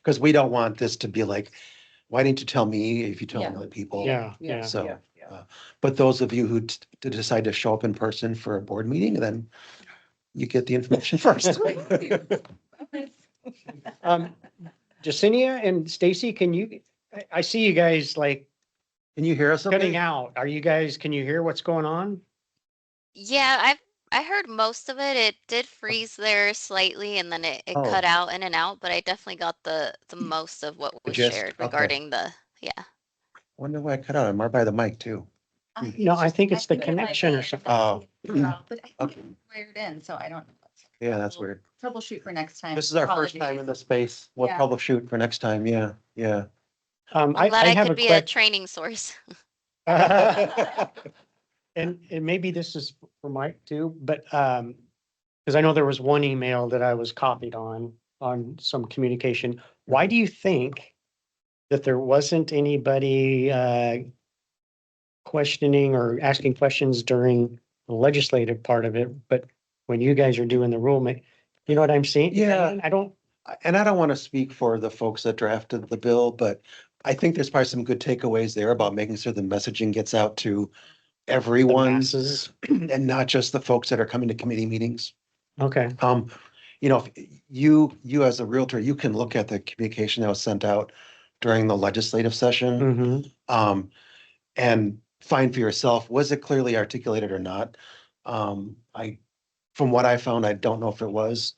S12: Because we don't want this to be like, why didn't you tell me if you told
S9: Yeah.
S12: other people?
S1: Yeah.
S12: So, but those of you who decide to show up in person for a board meeting, then you get the information first.
S1: Jasenia and Stacy, can you, I see you guys like
S12: Can you hear us? okay?
S1: cutting out. Are you guys, can you hear what's going on?
S2: Yeah, I heard most of it. It did freeze there slightly and then it
S12: Oh.
S2: cut out in and out, but I definitely got the most of what was
S12: gist,
S2: shared
S12: okay.
S2: regarding yeah.
S12: Wonder why I cut out. I'm right by the mic too.
S1: No, I think it's the
S9: think it might
S1: connection
S9: be
S1: or
S9: in
S1: something.
S12: Oh,
S9: But I think
S12: Okay.
S9: it's wired in, so I don't.
S12: yeah, that's weird.
S9: Troubleshoot for next time.
S12: This is our first time in this space. We'll
S9: Yeah.
S12: troubleshoot for next time. Yeah, yeah.
S2: I'm glad I
S1: have
S2: could
S1: a
S2: be a
S1: quick.
S2: training source.
S1: And maybe this is for Mike too, but because I know there was one email that I was copied on some communication. Why do you think that there wasn't anybody questioning or asking questions during the legislative part of it, but when you guys are doing the rulemaking, you know what I'm saying?
S12: Yeah.
S1: I don't,
S12: And I don't want to speak for the folks that drafted the bill, but I think there's probably some good takeaways there about making sure the messaging gets out to
S1: the
S12: everyone
S1: masses.
S12: and not just the folks that are coming to committee meetings.
S1: Okay.
S12: You know, if you as a realtor, you can look at the communication that was sent out during the legislative session.
S1: Mm-hmm.
S12: And find for yourself, was it clearly articulated or not? From what I found, I don't know if it was.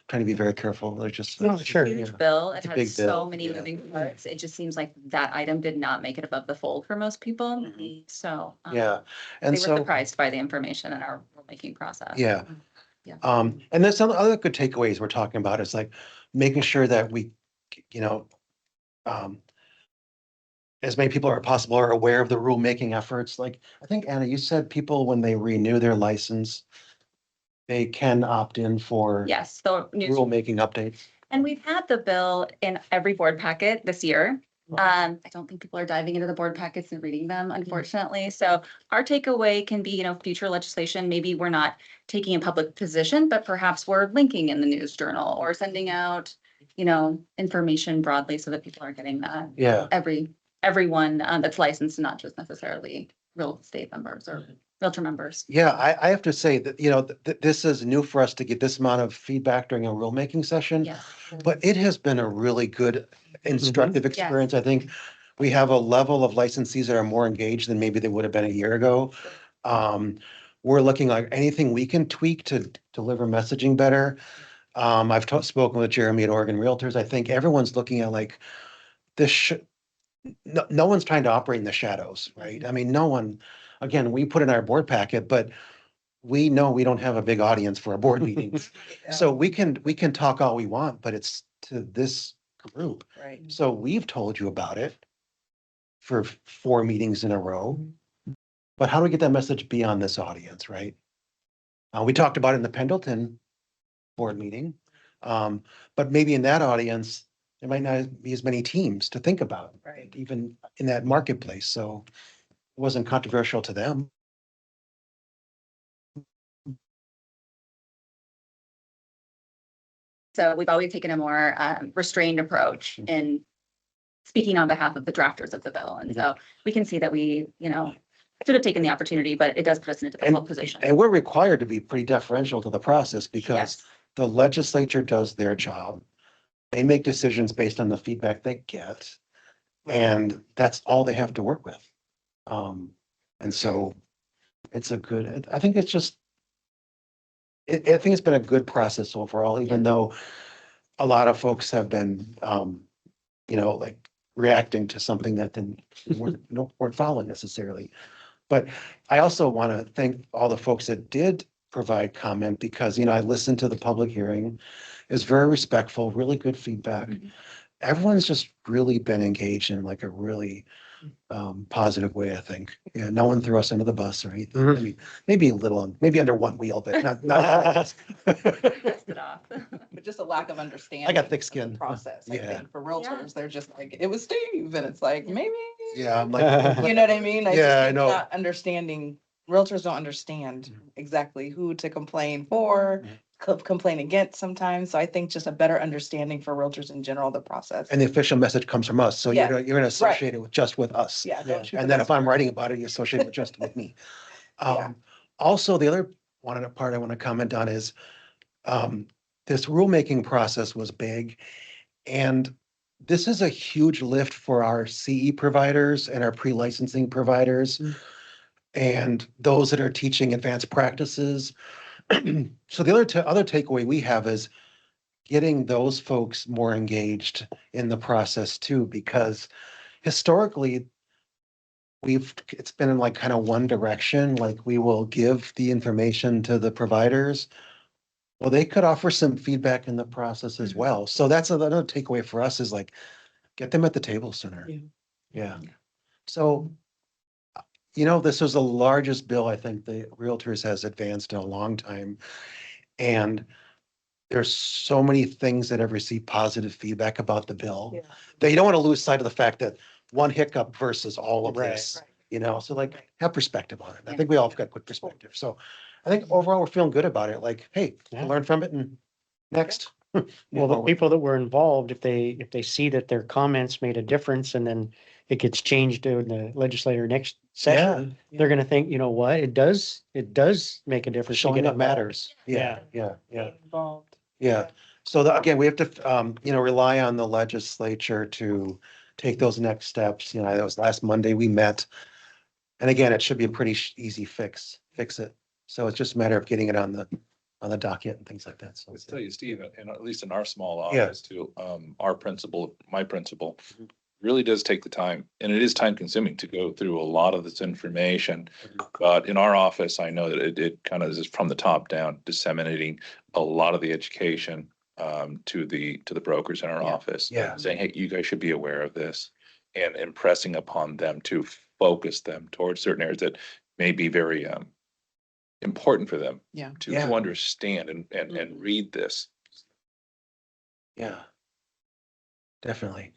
S12: Trying to be very careful. There's just.
S1: No, sure.
S12: Yeah.
S9: Huge bill. It
S12: It's a
S9: has
S12: big
S9: so
S12: bill,
S9: many
S12: yeah.
S9: moving parts. It just seems like that item did not make it above the fold for most people.
S12: Mhm.
S9: So.
S12: Yeah,
S9: They
S12: and
S9: were
S12: so,
S9: surprised by the information in our rulemaking process.
S12: yeah.
S9: Yeah.
S12: And there's some other good takeaways we're talking about. It's like making sure that we, you know, as many people as possible are aware of the rulemaking efforts. Like, I think, Anna, you said people, when they renew their license, they can opt in for
S9: Yes, the news.
S12: rulemaking updates.
S9: And we've had the bill in every board packet this year. I don't think people are diving into the board packets and reading them, unfortunately. So our takeaway can be, future legislation, maybe we're not taking a public position, but perhaps we're linking in the news journal or sending out, information broadly so that people are getting that.
S12: Yeah.
S9: Everyone that's licensed, not just necessarily real estate members or realtor members.
S12: Yeah, I have to say that, this is new for us to get this amount of feedback during a rulemaking session.
S9: Yes.
S12: But it has been a really good instructive
S9: Yes.
S12: experience. I think we have a level of licensees that are more engaged than maybe they would have been a year ago. We're looking like anything we can tweak to deliver messaging better. I've spoken with Jeremy at Oregon Realtors. I think everyone's looking at like this. No one's trying to operate in the shadows, right? I mean, no one, again, we put in our board packet, but we know we don't have a big audience for our board meetings. So we can talk all we want, but it's to this group.
S8: Right.
S12: So we've told you about it for 4 meetings in a row. But how do we get that message beyond this audience, right? We talked about it in the Pendleton board meeting. But maybe in that audience, there might not be as many teams to think about,
S8: Right.
S12: even in that marketplace. So it wasn't controversial to them.
S9: So we've always taken a more restrained approach in speaking on behalf of the drafters of the bill. And so we can see that we, should have taken the opportunity, but it does put us in a difficult position.
S12: And we're required to be pretty deferential to the process because
S9: Yes.
S12: the legislature does their job. They make decisions based on the feedback they get. And that's all they have to work with. And so it's I think it's just, I think it's been a good process overall, even though a lot of folks have been, like reacting to something that weren't following necessarily. But I also want to thank all the folks that did provide comment because, I listened to the public hearing. It was very respectful, really good feedback. Everyone's just really been engaged in like a really positive way, I think. Yeah, no one threw us under the bus or anything. I mean, maybe a little, maybe under one wheel, but not.
S9: Dust it off.
S8: But just a lack of understanding.
S12: I got thick
S8: of the
S12: skin.
S8: Process, I
S12: Yeah.
S8: think, for realtors, they're just like, it was Steve, and it's like, maybe.
S12: Yeah, I'm like.
S8: You know what I mean? I just
S12: Yeah, I
S8: think
S12: know.
S8: not understanding, realtors don't understand exactly who to complain for, complain against sometimes. So I think just a better understanding for realtors in general, the process.
S12: And the official message comes from us, so
S8: Yeah.
S12: you're gonna associate it with just with us.
S8: Yeah. don't shoot
S12: And
S8: the
S12: then if I'm
S8: messenger.
S12: writing about it, you associate it just with me.
S8: Yeah.
S12: Also, the other part I want to comment on is this rulemaking process was big. And this is a huge lift for our CE providers and our pre-licensing providers. And those that are teaching advanced practices. So the other takeaway we have is getting those folks more engaged in the process too, because historically it's been in like kind of one direction, like we will give the information to the providers. Well, they could offer some feedback in the process as well. So that's another takeaway for us is like, get them at the table sooner. Yeah. So, this was the largest bill I think the Realtors has advanced in a long time. And there's so many things that have received positive feedback about the bill. That you don't want to lose sight of the fact that one hiccup versus all of
S1: Right.
S12: this, so like have perspective on it. I think we all have got good perspective. So I think overall we're feeling good about it. Like, hey,
S1: Yeah.
S12: learn from it and next.
S1: Well, the people that were involved, if they see that their comments made a difference and then it gets changed to the legislator next session, they're gonna think, you know what, it does make a difference. to
S12: Showing
S1: get
S12: up
S1: involved.
S12: matters. Yeah.
S8: Involved.
S12: Yeah. So again, we have to, rely on the legislature to take those next steps. That was last Monday we met. And again, it should be a pretty easy fix it. So it's just a matter of getting it on the docket and things like that. So.
S5: Let's tell you, Steve, and at least in our small
S12: Yeah.
S5: office too, my principal really does take the time, and it is time consuming to go through a lot of this information. But in our office, I know that it kind of is from the top down, disseminating a lot of the education to the brokers in our office.
S12: Yeah.
S5: Saying, hey, you guys should be aware of this, and impressing upon them to focus them towards certain areas that may be very important for them
S8: Yeah.
S5: to
S12: Yeah.
S5: understand and read this.
S12: Yeah. Definitely.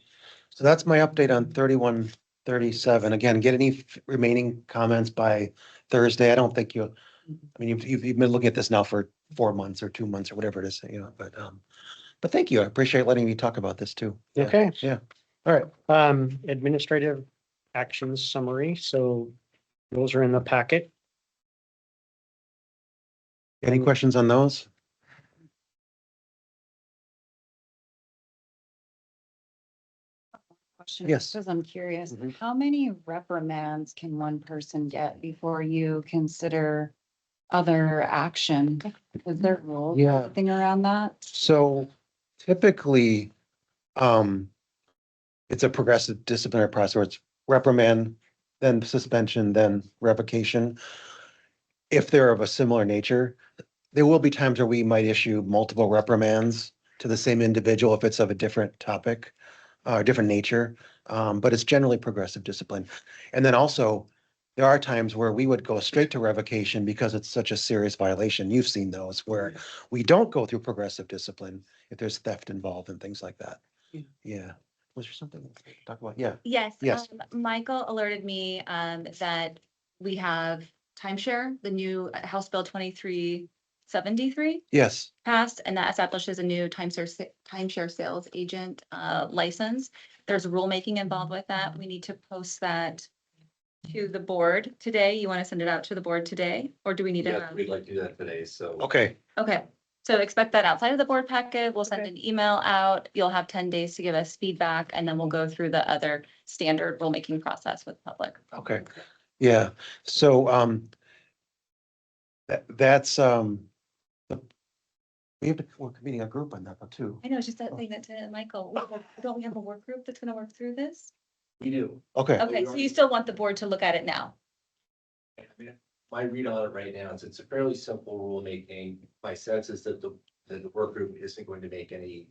S12: So that's my update on 3137. Again, get any remaining comments by Thursday. I don't think you've been looking at this now for 4 months or 2 months or whatever it is, but thank you. I appreciate letting me talk about this too. Yeah.
S1: Okay.
S12: Yeah. All right.
S1: Administrative actions summary. So those are in the packet.
S12: Any questions on those?
S10: Question.
S12: Yes.
S10: Because I'm curious,
S12: Mhm.
S10: how many reprimands can one person get before you consider other action? Is there rules?
S12: Yeah.
S10: Thing around that?
S12: So typically, it's a progressive disciplinary process where it's reprimand, then suspension, then revocation. If they're of a similar nature, there will be times where we might issue multiple reprimands to the same individual if it's of a different topic, different nature. But it's generally progressive discipline. And then also, there are times where we would go straight to revocation because it's such a serious violation. You've seen those where we don't go through progressive discipline if there's theft involved and things like that. Yeah. Was there something to talk about? Yeah.
S9: Yes.
S12: Yes.
S9: Michael alerted me that we have timeshare, the new House Bill 2373
S12: Yes.
S9: passed, and that establishes a new timeshare sales agent license. There's rulemaking involved with that. We need to post that to the board today. You want to send it out to the board today, or do we need
S13: Yeah,
S9: to?
S13: we'd like to do that today, so.
S12: Okay.
S9: Okay, so expect that outside of the board packet. We'll send an email out. You'll have 10 days to give us feedback, and then we'll go through the other standard rulemaking process with the public.
S12: Okay. Yeah. So, that's, we're convening a group on that one too.
S9: I know, just that thing that to Michael, don't we have a work group that's gonna work through this?
S13: We do.
S12: Okay.
S9: Okay, so you still want the board to look at it now?
S13: I mean, my read on it right now is it's a fairly simple rulemaking. My sense is that the work group isn't going to make any.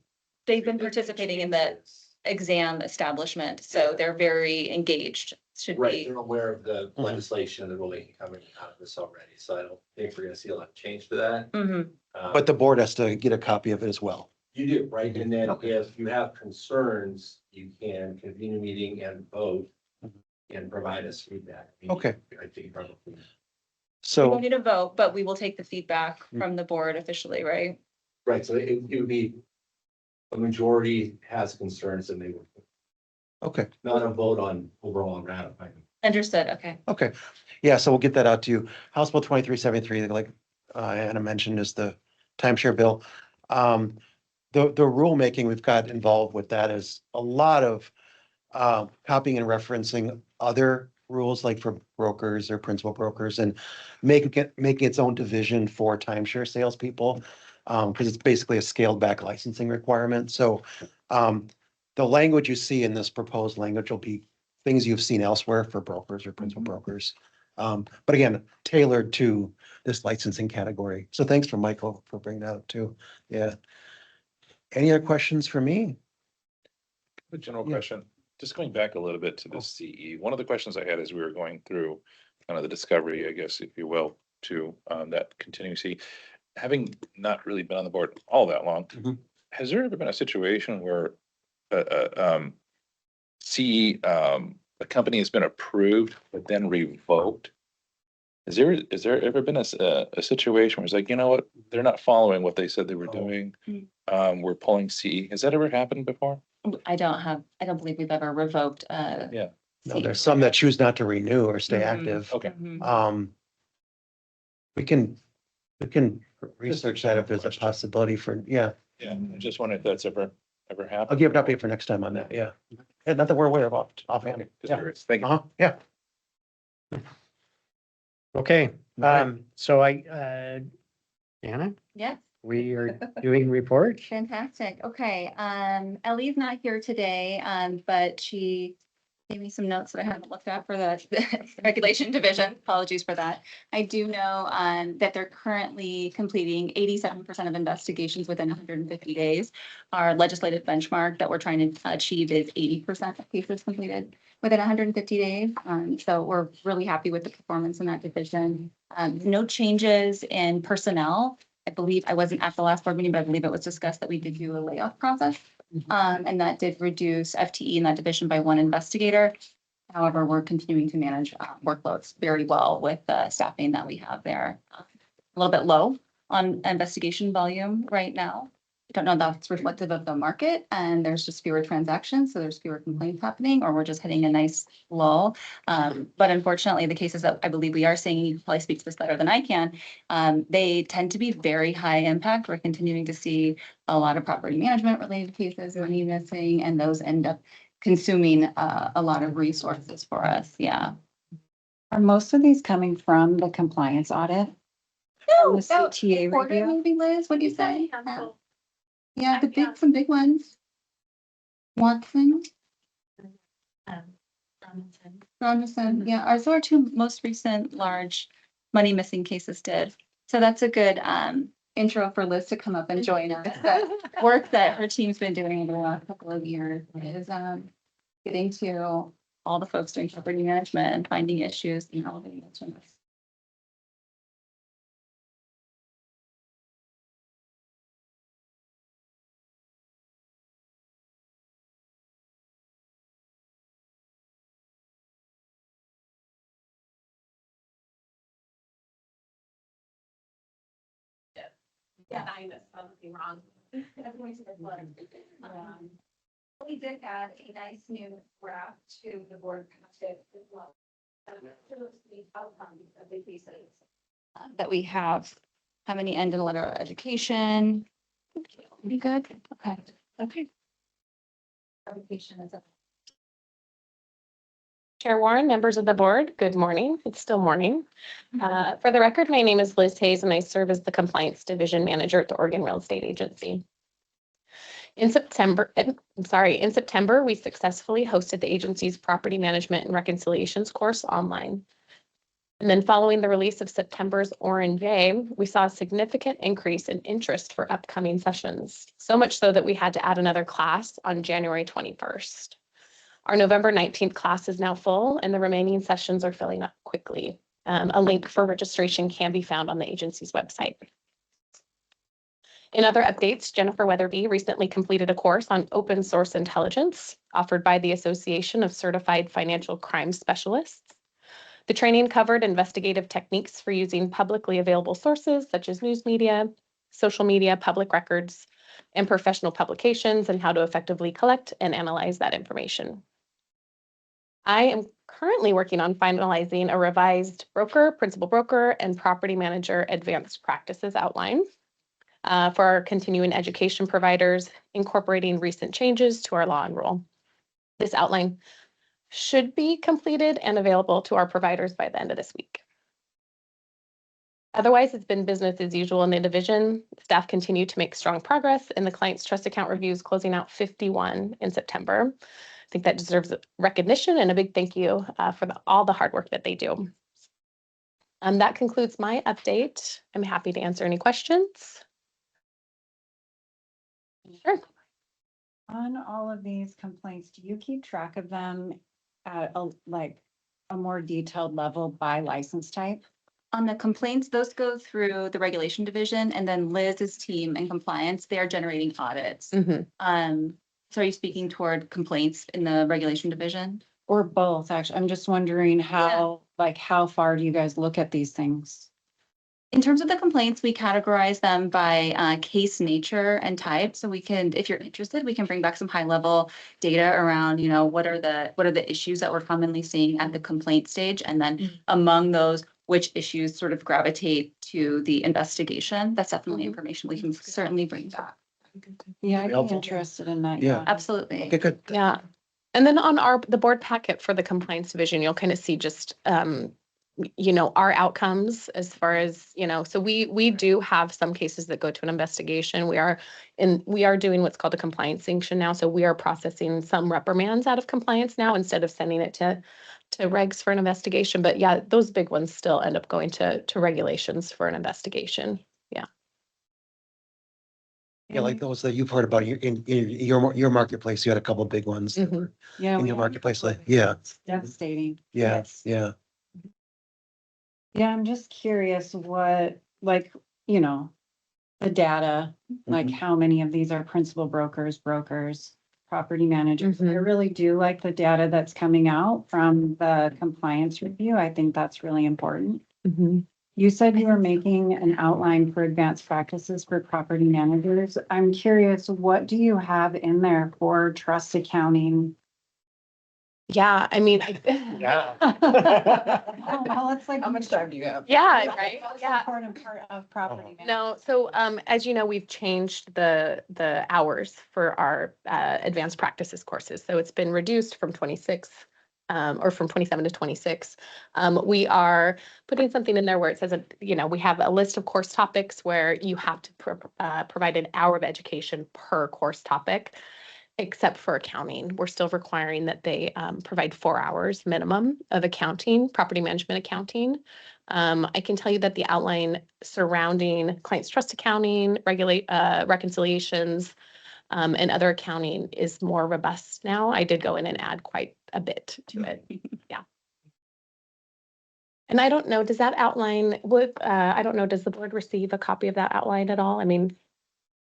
S9: They've been participating in the exam establishment, so they're very engaged. Should
S13: Right,
S9: be,
S13: they're aware of the legislation and the rulemaking coming out of this already, so I don't think we're gonna see a lot of change to that.
S9: Mhm.
S12: But the board has to get a copy of it as well.
S13: You do, right? And then
S12: Okay.
S13: if you have concerns, you can convene a meeting and vote and provide us feedback. I mean,
S12: Okay.
S13: I think probably.
S9: we
S12: So,
S9: don't need to vote, but we will take the feedback from the board officially, right?
S13: Right, so it would be a majority has concerns and they would
S12: okay.
S13: not a vote on overall ratifying.
S9: Understood, okay.
S12: Okay. Yeah. So we'll get that out to you. House Bill 2373, like, Anna mentioned, is the timeshare bill. the rulemaking we've got involved with that is a lot of copying and referencing other rules like for brokers or principal brokers and making its own division for timeshare salespeople. Because it's basically a scaled back licensing requirement. So the language you see in this proposed language will be things you've seen elsewhere for brokers or principal brokers. But again, tailored to this licensing category. So thanks for Michael for bringing that up too. Yeah. Any other questions for me?
S5: A general
S12: Yeah.
S5: question, just going back a little bit to the CE, one of the questions I had as we were going through kind of the discovery, I guess, if you will, to that continuing CE. Having not really been on the board all that long,
S12: Mhm.
S5: has there ever been a situation where CE, a company has been approved but then revoked? Is there ever been a situation where it's like, you know what, they're not following what they said they were doing? We're pulling CE. Has that ever happened before?
S9: I don't believe we've ever revoked,
S5: Yeah.
S12: No, there's some that choose not to renew or stay
S9: Mhm.
S12: active.
S5: Okay.
S12: We can research that if there's a possibility for, yeah.
S5: Yeah, I just wondering if that's ever
S12: I'll
S5: happened.
S12: give an update for next time on that, yeah. And not that we're aware of offhand.
S5: Just
S12: Yeah.
S5: curious. Thank you.
S12: Yeah.
S1: Okay,
S12: Right.
S1: so Anna,
S9: Yeah.
S1: we are doing report.
S9: Fantastic. Okay. Ellie's not here today, but she gave me some notes that I haven't looked at for the regulation division. Apologies for that. I do know, that they're currently completing 87% of investigations within 150 days. Our legislative benchmark that we're trying to achieve is 80% of cases completed within 150 days. So we're really happy with the performance in that division. No changes in personnel. I believe I wasn't at the last board meeting, but I believe it was discussed that we did do a layoff process. And that did reduce FTE in that division by 1 investigator. However, we're continuing to manage workloads very well with the staffing that we have there. A little bit low on investigation volume right now. I don't know if that's reflective of the market and there's just fewer transactions, so there's fewer complaints happening, or we're just hitting a nice lull. But unfortunately, the cases that I believe we are seeing, you can probably speak to this better than I can, they tend to be very high impact. We're continuing to see a lot of property management related cases, money missing, and those end up consuming a lot of resources for us. Yeah.
S10: Are most of these coming from the compliance audit?
S9: No,
S10: The CTA review?
S9: maybe Liz, what do you say? Yeah, some big ones. Watson, Robinson, yeah, ours are 2 most recent large money missing cases did. So that's a good intro for Liz to come up and join us. That work that her team's been doing over the last couple of years is getting to all the folks doing property management and finding issues and elevating those from us. Yeah, I missed something wrong. We did add a nice new graph to the board packet as well. Shows the outcomes of the cases that we have. How many end in a letter of education? Be good? Okay. Okay. Education is up.
S14: Chair Warren, members of the board, good morning. It's still morning. For the record, my name is Liz Hayes and I serve as the Compliance Division Manager at the Oregon Real Estate Agency. In September, we successfully hosted the agency's Property Management and Reconciliations course online. And then following the release of September's OR&J, we saw a significant increase in interest for upcoming sessions, so much so that we had to add another class on January 21st. Our November 19th class is now full and the remaining sessions are filling up quickly. A link for registration can be found on the agency's website. In other updates, Jennifer Weatherby recently completed a course on open source intelligence offered by the Association of Certified Financial Crime Specialists. The training covered investigative techniques for using publicly available sources such as news media, social media, public records, and professional publications, and how to effectively collect and analyze that information. I am currently working on finalizing a revised broker, principal broker, and property manager advanced practices outline. for our continuing education providers, incorporating recent changes to our law and rule. This outline should be completed and available to our providers by the end of this week. Otherwise, it's been business as usual in the division. Staff continue to make strong progress in the client's trust account reviews, closing out 51 in September. I think that deserves recognition and a big thank you for all the hard work that they do. That concludes my update. I'm happy to answer any questions. Sure.
S10: On all of these complaints, do you keep track of them at a more detailed level by license type?
S9: On the complaints, those go through the regulation division, and then Liz's team and compliance, they are generating audits. So are you speaking toward complaints in the regulation division?
S10: Or both, actually? I'm just wondering how far do you guys look at these things?
S9: In terms of the complaints, we categorize them by case nature and type. So we can, if you're interested, we can bring back some high level data around, you know, what are the issues that we're commonly seeing at the complaint stage, and then among those, which issues sort of gravitate to the investigation. That's definitely information we can certainly bring back.
S10: Yeah, I'd be
S12: Helpful.
S10: interested in that.
S12: Yeah.
S9: Absolutely.
S12: Okay, good.
S14: Yeah. And then on the board packet for the compliance division, you'll kind of see just, you know, our outcomes as far as, you know, so we do have some cases that go to an investigation. We are doing what's called a compliance sanction now. So we are processing some reprimands out of compliance now instead of sending it to regs for an investigation. But yeah, those big ones still end up going to regulations for an investigation. Yeah.
S12: Yeah, like those that you've heard about in your marketplace, you had a couple of big ones that were
S10: Yeah.
S12: in
S10: we
S12: your
S10: have
S12: marketplace,
S10: a couple
S12: like,
S10: of
S12: yeah,
S10: It's devastating.
S12: yeah,
S10: Yes.
S12: yeah.
S10: Yeah, I'm just curious what, you know, the data, like how many of these are principal brokers, property managers. I really do like the data that's coming out from the compliance review. I think that's really important. You said you were making an outline for advanced practices for property managers. I'm curious, what do you have in there for trust accounting?
S14: Yeah, I mean,
S12: Yeah.
S10: Well, it's like.
S8: How much time do you have?
S14: yeah, right.
S10: That's
S14: Yeah.
S10: an important part of property management.
S14: No, so as you know, we've changed the hours for our advanced practices courses. So it's been reduced from 26 or from 27 to 26. We are putting something in there where it says, you know, we have a list of course topics where you have to provide an hour of education per course topic. Except for accounting, we're still requiring that they provide 4 hours minimum of accounting, property management accounting. I can tell you that the outline surrounding client's trust accounting, reconciliations, and other accounting is more robust now. I did go in and add quite a bit to it. Yeah. And I don't know, does that outline I don't know, does the board receive a copy of that outline at all? I mean,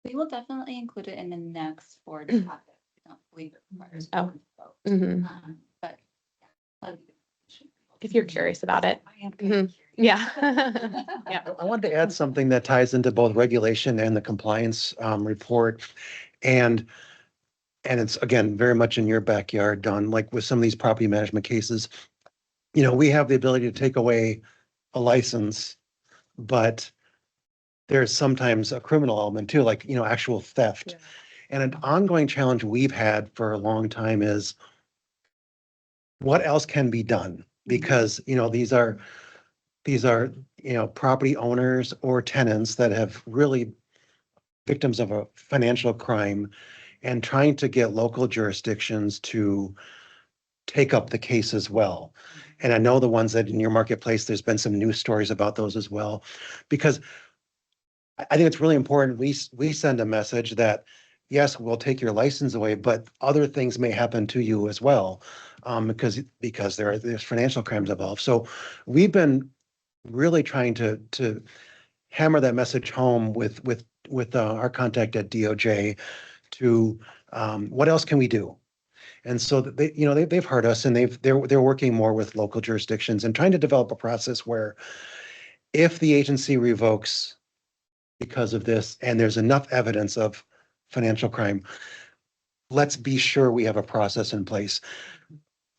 S9: We will definitely include it in the next board packet. We don't believe it requires.
S14: Oh.
S9: board vote.
S14: mhm.
S9: But. yeah.
S14: If you're curious about it.
S10: I am
S14: Mhm. Yeah. Yeah.
S12: I wanted to add something that ties into both regulation and the compliance report. And it's, again, very much in your backyard, Don, like with some of these property management cases. You know, we have the ability to take away a license, but there's sometimes a criminal element too, like, you know, actual theft.
S14: Yeah.
S12: And an ongoing challenge we've had for a long time is what else can be done? Because, you know, these are, you know, property owners or tenants that have really victims of a financial crime, and trying to get local jurisdictions to take up the case as well. And I know the ones that in your marketplace, there's been some news stories about those as well, because I think it's really important. We send a message that, yes, we'll take your license away, but other things may happen to you as well, because there's financial crimes involved. So we've been really trying to hammer that message home with our contact at DOJ to what else can we do? And so they, you know, they've heard us, and they're working more with local jurisdictions and trying to develop a process where if the agency revokes because of this and there's enough evidence of financial crime, let's be sure we have a process in place.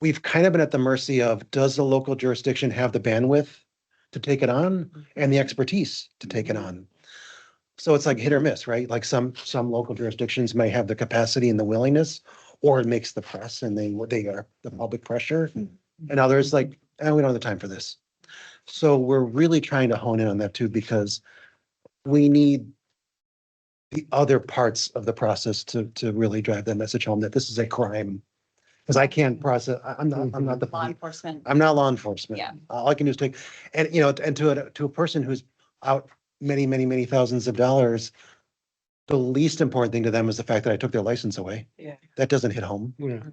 S12: We've kind of been at the mercy of, does the local jurisdiction have the bandwidth to take it on and the expertise to take it on? So it's like hit or miss, right? Like some local jurisdictions may have the capacity and the willingness, or it makes the press and they are the public pressure. And others like, we don't have the time for this. So we're really trying to hone in on that too, because we need the other parts of the process to really drive that message home that this is a crime. Because I can't process, I'm not the
S9: Law
S12: police.
S9: enforcement.
S12: I'm not law enforcement.
S9: Yeah.
S12: All I can do is take, and and to a person who's out many thousands of dollars, the least important thing to them is the fact that I took their license away.
S8: Yeah.
S12: That doesn't hit home,
S1: Yeah.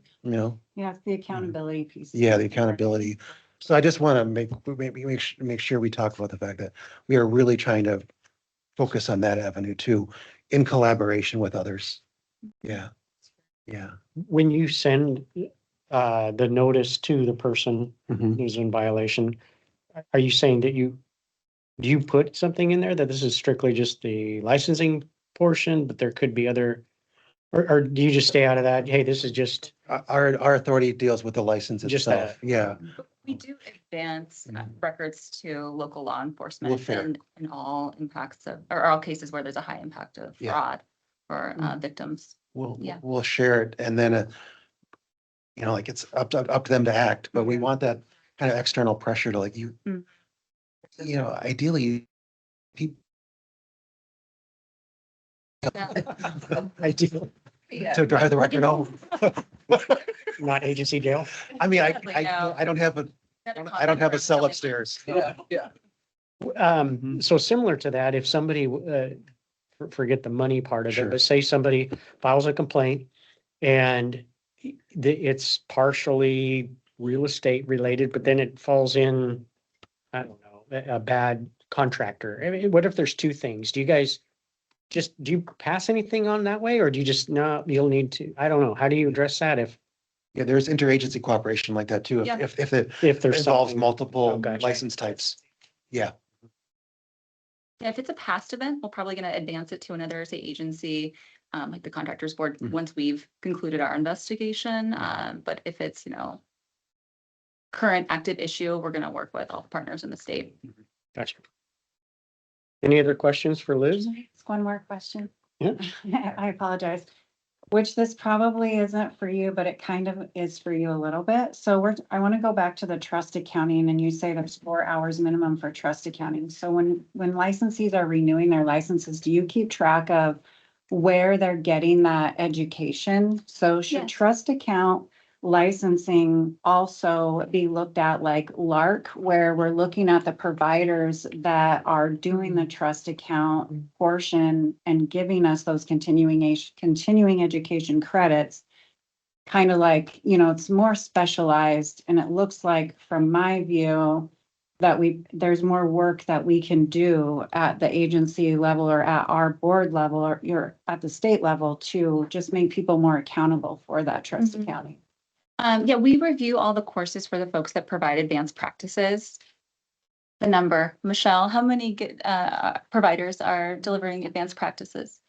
S10: Yeah, it's the accountability piece.
S12: Yeah, the accountability. So I just want to make sure we talk about the fact that we are really trying to focus on that avenue too, in collaboration with others. Yeah. Yeah.
S1: When you send the notice to the person
S12: Mhm.
S1: who's in violation, are you saying that do you put something in there that this is strictly just the licensing portion, but there could be other, or do you just stay out of that? Hey, this is just,
S12: Our authority deals with the license
S1: Just
S12: itself. Yeah.
S9: We do advance records to local law
S12: Well,
S9: enforcement
S12: fair.
S9: and all impacts of, or all cases where there's a high impact of
S12: Yeah.
S9: fraud for victims. Yeah.
S12: We'll share it and then, like it's up to them to act, but we want that kind of external pressure to like you,
S9: Mm.
S12: Ideally, people
S1: ideal,
S12: to drive the record home.
S1: not agency jail.
S12: I mean,
S9: Definitely no.
S12: I don't have a cell upstairs.
S7: Yeah.
S1: So similar to that, if somebody, forget the money part of it,
S12: Sure.
S1: but say somebody files a complaint and it's partially real estate related, but then it falls in, I don't know, a bad contractor. I mean, what if there's two things? Do you guys do you pass anything on that way, or do you just, no, you'll need to, I don't know. How do you address that if
S12: Yeah, there's interagency cooperation like that too.
S9: Yeah.
S12: If it
S1: there's
S12: involves
S1: something-
S12: multiple
S1: Oh, gotcha.
S12: license types. Yeah.
S9: Yeah, if it's a past event, we're probably gonna advance it to another, say, agency, like the contractors board,
S12: Mhm.
S9: once we've concluded our investigation. But if it's, current active issue, we're gonna work with all the partners in the state.
S1: Gotcha. Any other questions for Liz?
S10: Ask one more question.
S1: Yeah.
S10: I apologize. Which this probably isn't for you, but it kind of is for you a little bit. So I want to go back to the trust accounting and you say there's 4 hours minimum for trust accounting. So when licensees are renewing their licenses, do you keep track of where they're getting that education? So should
S9: Yes.
S10: trust account licensing also be looked at like LARC, where we're looking at the providers that are doing the trust account portion and giving us those continuing education credits? Kind of like, it's more specialized and it looks like from my view that there's more work that we can do at the agency level or at our board level or you're at the state level to just make people more accountable for that trust
S9: Mhm.
S10: accounting.
S9: Yeah, we review all the courses for the folks that provide advanced practices. The number, Michelle, how many providers are delivering advanced practices?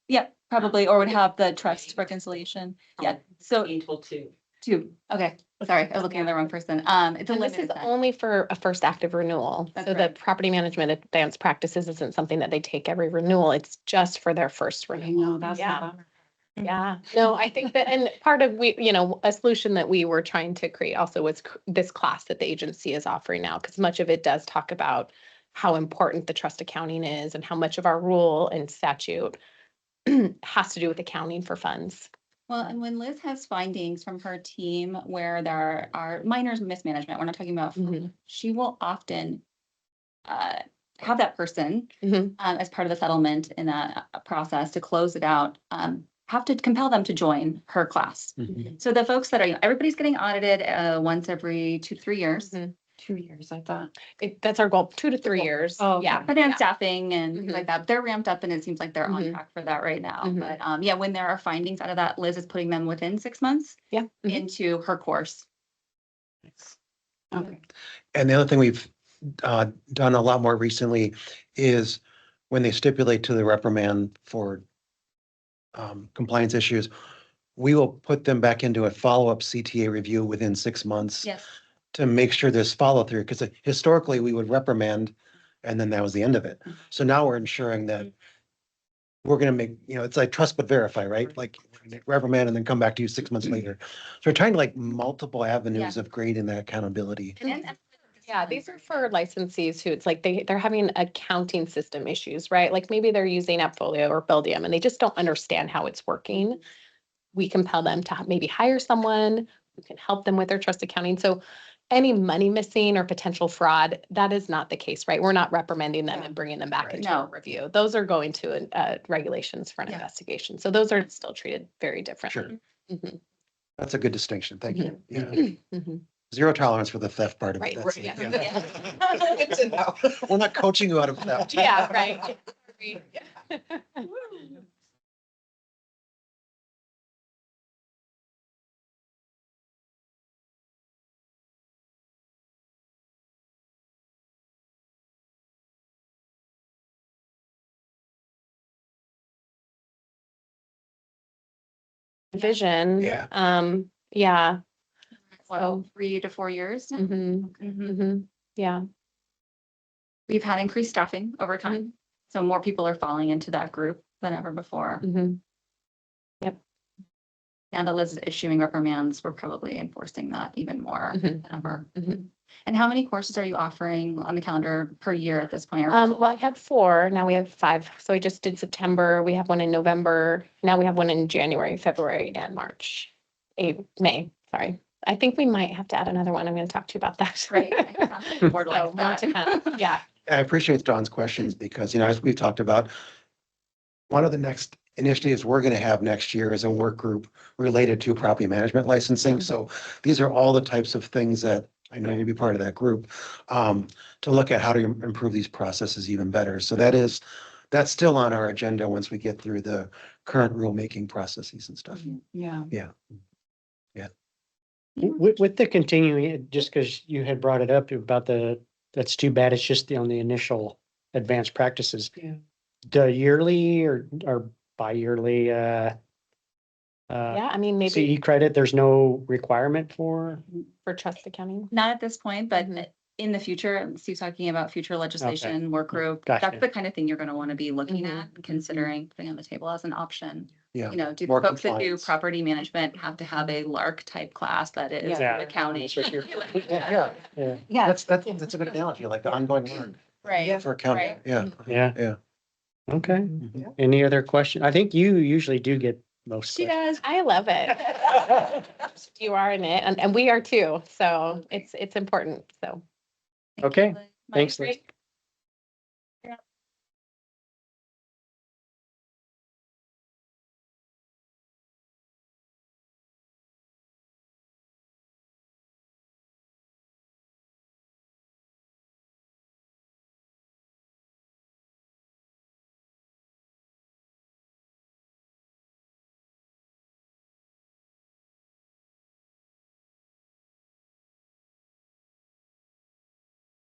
S9: Yeah, probably, or would have the trust reconciliation. Yeah, so
S14: Equal to.
S9: two. Okay, sorry, I was looking at the wrong person. It's a
S14: And this is
S9: limited set.
S14: only for a first active renewal.
S9: That's
S14: So the
S9: right.
S14: property management advanced practices isn't something that they take every renewal. It's just for their first
S10: I
S14: renewal.
S10: know, that's.
S14: Yeah. Yeah, no, I think that, and part of a solution that we were trying to create also was this class that the agency is offering now, because much of it does talk about how important the trust accounting is and how much of our rule and statute has to do with accounting for funds.
S9: Well, and when Liz has findings from her team where there are minor mismanagement, we're not talking about,
S14: Mhm.
S9: she will often have that person
S14: Mhm.
S9: as part of the settlement in that process to close it out, have to compel them to join her class.
S12: Mhm.
S9: So the folks that are, everybody's getting audited once every 2-3 years.
S14: Mhm.
S10: 2 years, I thought.
S14: That's our goal, 2 to 3 years.
S10: Oh,
S14: Yeah.
S9: But then
S14: yeah.
S9: staffing and things
S14: Mhm.
S9: like that, they're ramped up and it seems like they're on
S14: Mhm.
S9: track for that right now.
S14: Mhm.
S9: But yeah, when there are findings out of that, Liz is putting them within 6 months
S14: Yeah. Mhm.
S9: into her course.
S10: Okay.
S12: And the other thing we've done a lot more recently is when they stipulate to the reprimand for compliance issues, we will put them back into a follow-up CTA review within 6 months
S9: Yes.
S12: to make sure there's follow-through, because historically we would reprimand and then that was the end of it. So now we're ensuring that we're gonna make, it's like trust but verify, right? Like reprimand and then come back to you 6 months later. So we're trying to like multiple avenues of grading that accountability.
S14: Yeah, these are for licensees who it's like they're having accounting system issues, right? Like maybe they're using AppFolio or Buildium and they just don't understand how it's working. We compel them to maybe hire someone who can help them with their trust accounting. So any money missing or potential fraud, that is not the case, right? We're not reprimanding them and bringing them back
S12: Right.
S14: into a
S9: No.
S14: review. Those are going to regulations for an
S9: Yeah.
S14: investigation. So those are still treated very differently.
S12: That's a good distinction. Thank you. Yeah.
S14: Mhm.
S12: Zero tolerance for the theft part of it.
S14: Right,
S12: That's
S14: right,
S12: it,
S14: yeah.
S12: yeah.
S8: Good to know.
S12: We're not coaching you out of theft.
S14: Yeah, right. Vision.
S12: Yeah.
S14: Yeah.
S9: Well, 3 to 4 years. now.
S14: Yeah.
S9: We've had increased staffing over time, so more people are falling into that group than ever before. Now that Liz is issuing reprimands, we're probably enforcing that even more than ever. And how many courses are you offering on the calendar per year at this point?
S14: Well, I had 4, now we have 5. So I just did September, we have one in November, now we have one in January, February, and March. May, sorry. I think we might have to add another one. I'm gonna talk to you about that.
S9: Right. More
S14: So,
S9: like
S14: more
S9: that.
S14: to come. Yeah.
S12: I appreciate Dawn's questions because, as we've talked about, one of the next initiatives we're going to have next year is a work group related to property management licensing. So these are all the types of things that I know you'll be part of that group, to look at how to improve these processes even better. So that's still on our agenda once we get through the current rulemaking processes and stuff.
S10: Yeah.
S12: Yeah.
S1: With the continuing, just because you had brought it up about that's too bad. It's just on the initial advanced practices.
S10: Yeah.
S1: The yearly or bi-yearly,
S14: Yeah, I mean, maybe
S1: CE credit, there's no requirement for?
S14: for trust accounting.
S9: Not at this point, but
S14: Mhm.
S9: in the future, Steve's talking about future legislation, work group.
S1: Gotcha.
S9: That's the kind of thing you're gonna wanna be looking
S14: Mhm.
S9: at, and considering, putting on the table as an option.
S12: Yeah.
S9: Do
S12: More
S9: folks that do
S12: compliance.
S9: property management have to have a LARC type class that is
S1: Yeah.
S9: accounting?
S1: That's what you're-
S12: Yeah.
S1: Yeah.
S10: Yeah.
S12: That's a good analogy, like the ongoing learn
S9: Right.
S12: for accounting.
S9: Right.
S12: Yeah.
S1: Yeah.
S12: Yeah.
S1: Okay.
S12: Mhm.
S1: Any other question? I think you usually do get most
S9: She
S1: questions.
S9: does.
S14: I love it. You are in it and we are too. So it's important. So.
S9: Thank you,
S1: Okay.
S9: Liz.
S1: Thanks,
S9: Mike?
S1: Liz.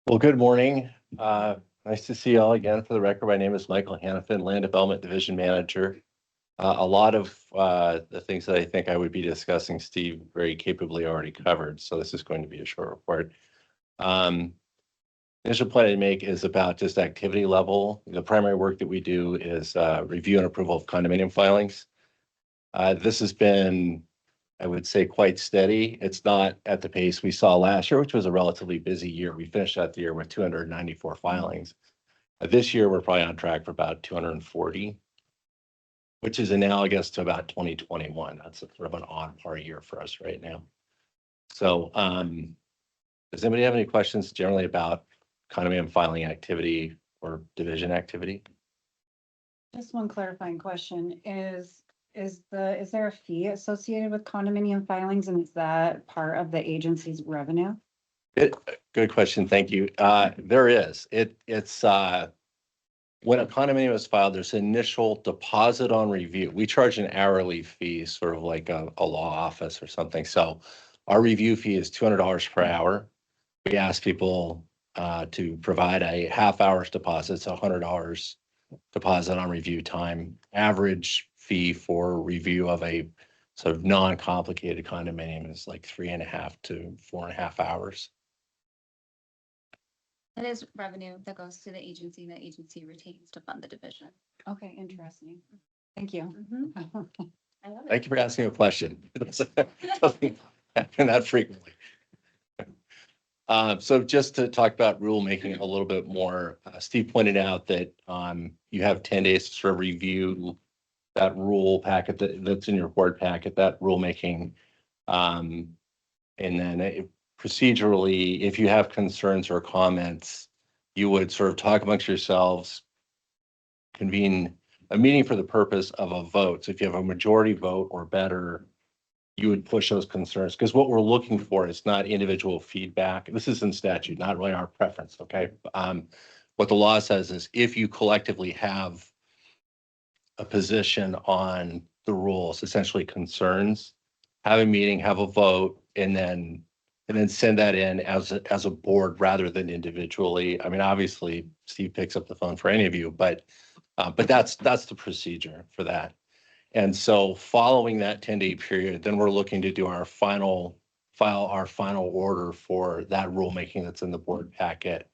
S13: Well, good morning. Nice to see you all again. For the record, my name is Michael Hannafin, Land Development Division Manager. A lot of the things that I think I would be discussing, Steve very capably already covered, so this is going to be a short report. Initial point I make is about just activity level. The primary work that we do is review and approval of condominium filings. This has been, I would say, quite steady. It's not at the pace we saw last year, which was a relatively busy year. We finished out the year with 294 filings. This year, we're probably on track for about 240, which is analogous to about 2021. That's sort of an on-par year for us right now. So does anybody have any questions generally about condominium filing activity or division activity?
S10: Just one clarifying question is there a fee associated with condominium filings, and is that part of the agency's revenue?
S13: Good question. Thank you. There is. It's when a condominium is filed, there's an initial deposit on review. We charge an hourly fee, sort of like a law office or something. So our review fee is $200 per hour. We ask people to provide a half hour's deposit, so $100 deposit on review time. Average fee for review of a sort of non-complicated condominium is like 3.5 to 4.5 hours.
S9: That is revenue that goes to the agency retains to fund the division.
S10: Okay, interesting. Thank you.
S9: I love it.
S13: Thank you for asking a question. Doesn't happen that frequently. So just to talk about rulemaking a little bit more, Steve pointed out that you have 10 days to sort of review that rule packet that's in your board packet, that rulemaking. And then procedurally, if you have concerns or comments, you would sort of talk amongst yourselves, convene a meeting for the purpose of a vote. So if you have a majority vote or better, you would push those concerns, because what we're looking for is not individual feedback. This is in statute, not really our preference, okay? What the law says is if you collectively have a position on the rules, essentially concerns, have a meeting, have a vote, and then send that in as a board rather than individually. I mean, obviously, Steve picks up the phone for any of you, but that's the procedure for that. And so following that 10-day period, then we're looking to do our final order for that rulemaking that's in the board packet,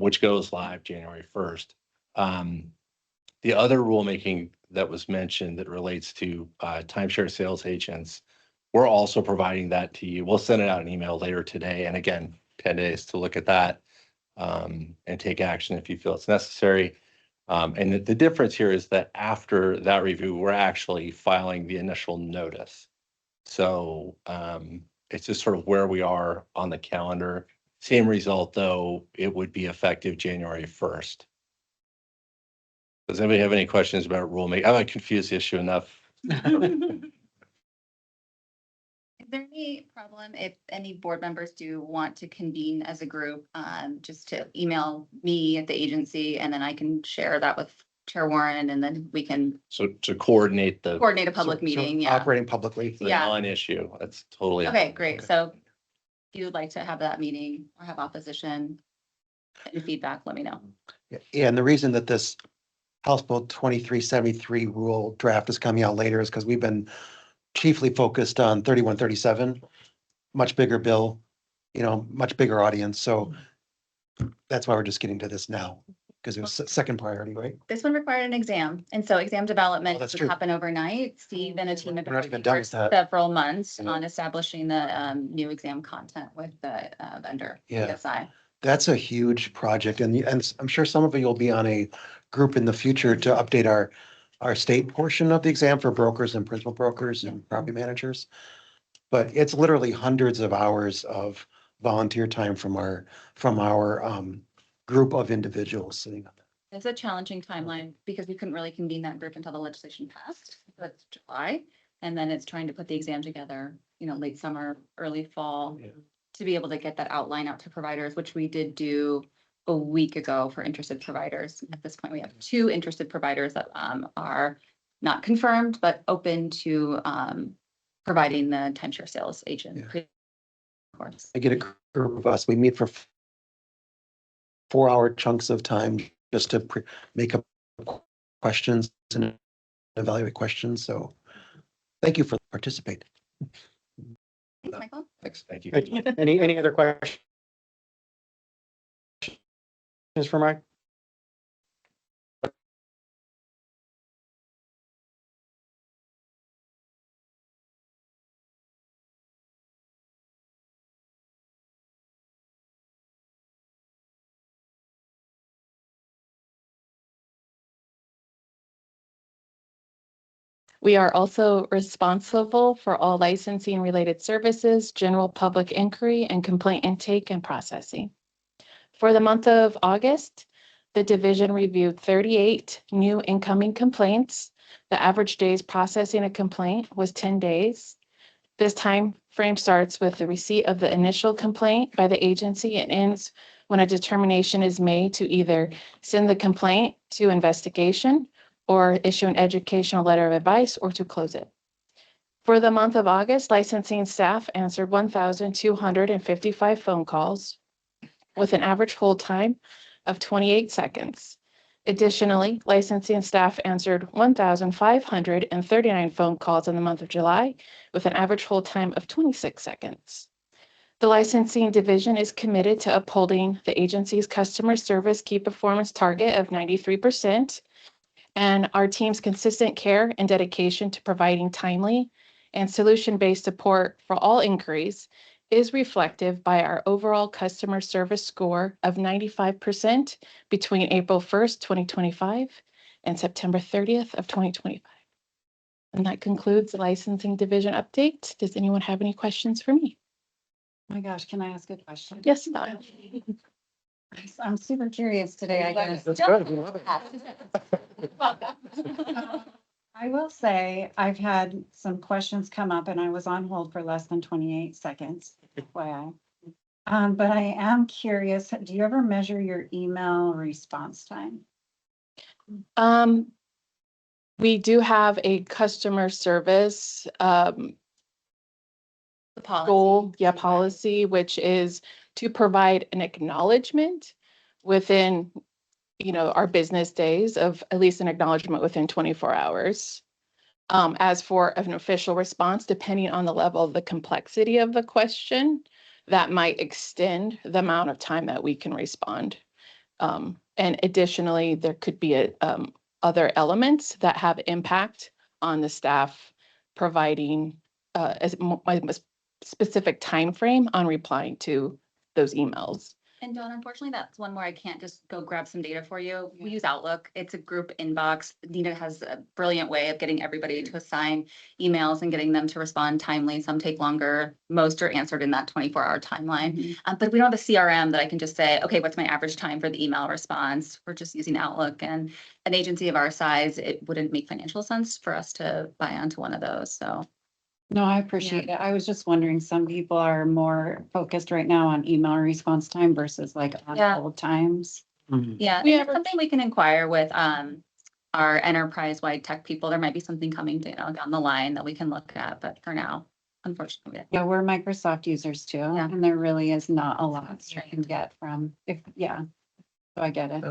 S13: which goes live January 1st. The other rulemaking that was mentioned that relates to timeshare sales agents, we're also providing that to you. We'll send it out an email later today. And again, 10 days to look at that and take action if you feel it's necessary. And the difference here is that after that review, we're actually filing the initial notice. So it's just sort of where we are on the calendar. Same result, though, it would be effective January 1st. Does anybody have any questions about rulemaking? Have I confused the issue enough?
S9: Is there any problem if any board members do want to convene as a group, just to email me at the agency, and then I can share that with Chair Warren, and then we can
S13: So to coordinate a
S9: public meeting, yeah.
S12: Operating publicly.
S13: the
S9: Yeah.
S13: non-issue, that's totally.
S9: Okay, great. So if you would like to have that meeting or have opposition, any feedback, let me know.
S12: Yeah, and the reason that this House Bill 2373 rule draft is coming out later is because we've been chiefly focused on 3137, much bigger bill, much bigger audience. So that's why we're just getting to this now, because it was second priority, right?
S9: This one required an exam, and so exam development
S12: that's
S9: would
S12: true.
S9: happen overnight. Steve and a team have
S12: We're
S9: been
S12: not even
S9: working
S12: done
S9: for
S12: with that.
S9: several months
S12: Yeah.
S9: on establishing the new exam content with the vendor,
S12: Yeah.
S9: PSI.
S12: That's a huge project, and I'm sure some of you will be on a group in the future to update our state portion of the exam for brokers and principal brokers and property managers. But it's literally hundreds of hours of volunteer time from our group of individuals sitting on that.
S9: It's a challenging timeline because we couldn't really convene that group until the legislation passed. That's July. And then it's trying to put the exam together, late summer, early fall,
S12: Yeah.
S9: to be able to get that outline out to providers, which we did do a week ago for interested providers. At this point, we have 2 interested providers that are not confirmed, but open to providing the timeshare sales agent.
S12: Yeah.
S9: Of course.
S12: I get a group of us, we meet for 4-hour chunks of time just to make up questions and evaluate questions. So thank you for participating.
S9: Thanks, Michael.
S13: Thanks, thank you.
S1: Any other questions for Mike?
S14: We are also responsible for all licensing related services, general public inquiry, and complaint intake and processing. For the month of August, the division reviewed 38 new incoming complaints. The average days processing a complaint was 10 days. This time frame starts with the receipt of the initial complaint by the agency and ends when a determination is made to either send the complaint to investigation or issue an educational letter of advice or to close it. For the month of August, licensing staff answered 1,255 phone calls with an average hold time of 28 seconds. Additionally, licensing staff answered 1,539 phone calls in the month of July with an average hold time of 26 seconds. The licensing division is committed to upholding the agency's customer service key performance target of 93%. And our team's consistent care and dedication to providing timely and solution-based support for all inquiries is reflective by our overall customer service score of 95% between April 1st, 2025 and September 30th of 2025. And that concludes the licensing division update. Does anyone have any questions for me?
S10: Oh my gosh, can I ask a question?
S14: Yes, Donna.
S10: I'm super curious today, I guess.
S12: That's good. We love it.
S10: I will say I've had some questions come up and I was on hold for less than 28 seconds, FYI. But I am curious, do you ever measure your email response time?
S14: We do have a customer service
S9: The policy.
S14: goal, policy, which is to provide an acknowledgement within, our business days of at least an acknowledgement within 24 hours. As for an official response, depending on the level of the complexity of the question, that might extend the amount of time that we can respond. And additionally, there could be other elements that have impact on the staff providing a specific time frame on replying to those emails.
S9: And Dawn, unfortunately, that's one where I can't just go grab some data for you. We use Outlook. It's a group inbox. Nina has a brilliant way of getting everybody to assign emails and getting them to respond timely. Some take longer. Most are answered in that 24-hour timeline. But we don't have a CRM that I can just say, okay, what's my average time for the email response? We're just using Outlook, and an agency of our size, it wouldn't make financial sense for us to buy onto one of those. So.
S10: No, I appreciate it. I was just wondering, some people are more focused right now on email response time versus like on hold times.
S9: Yeah,
S14: We
S9: and it's something we can inquire with our enterprise-wide tech people. There might be something coming down the line that we can look at, but for now, unfortunately.
S10: Yeah, we're Microsoft users too,
S9: Yeah.
S10: and there really is not a lot you can get from, so I get it.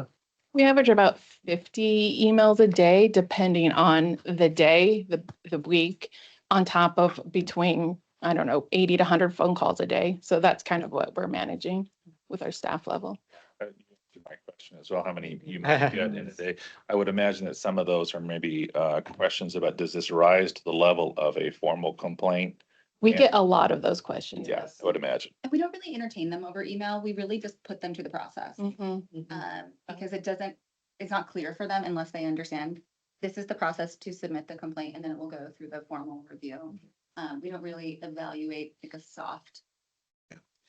S14: We average about 50 emails a day, depending on the day, the week, on top of between, 80 to 100 phone calls a day. So that's kind of what we're managing with our staff level.
S5: My question as well, how many you might get in a day? I would imagine that some of those are maybe questions about, does this rise to the level of a formal complaint?
S14: We
S5: Yeah.
S14: get a lot of those questions.
S5: Yeah, I would imagine.
S9: And we don't really entertain them over email. We really just put them through the process. Because it's not clear for them unless they understand this is the process to submit the complaint, and then it will go through the formal review. We don't really evaluate like a soft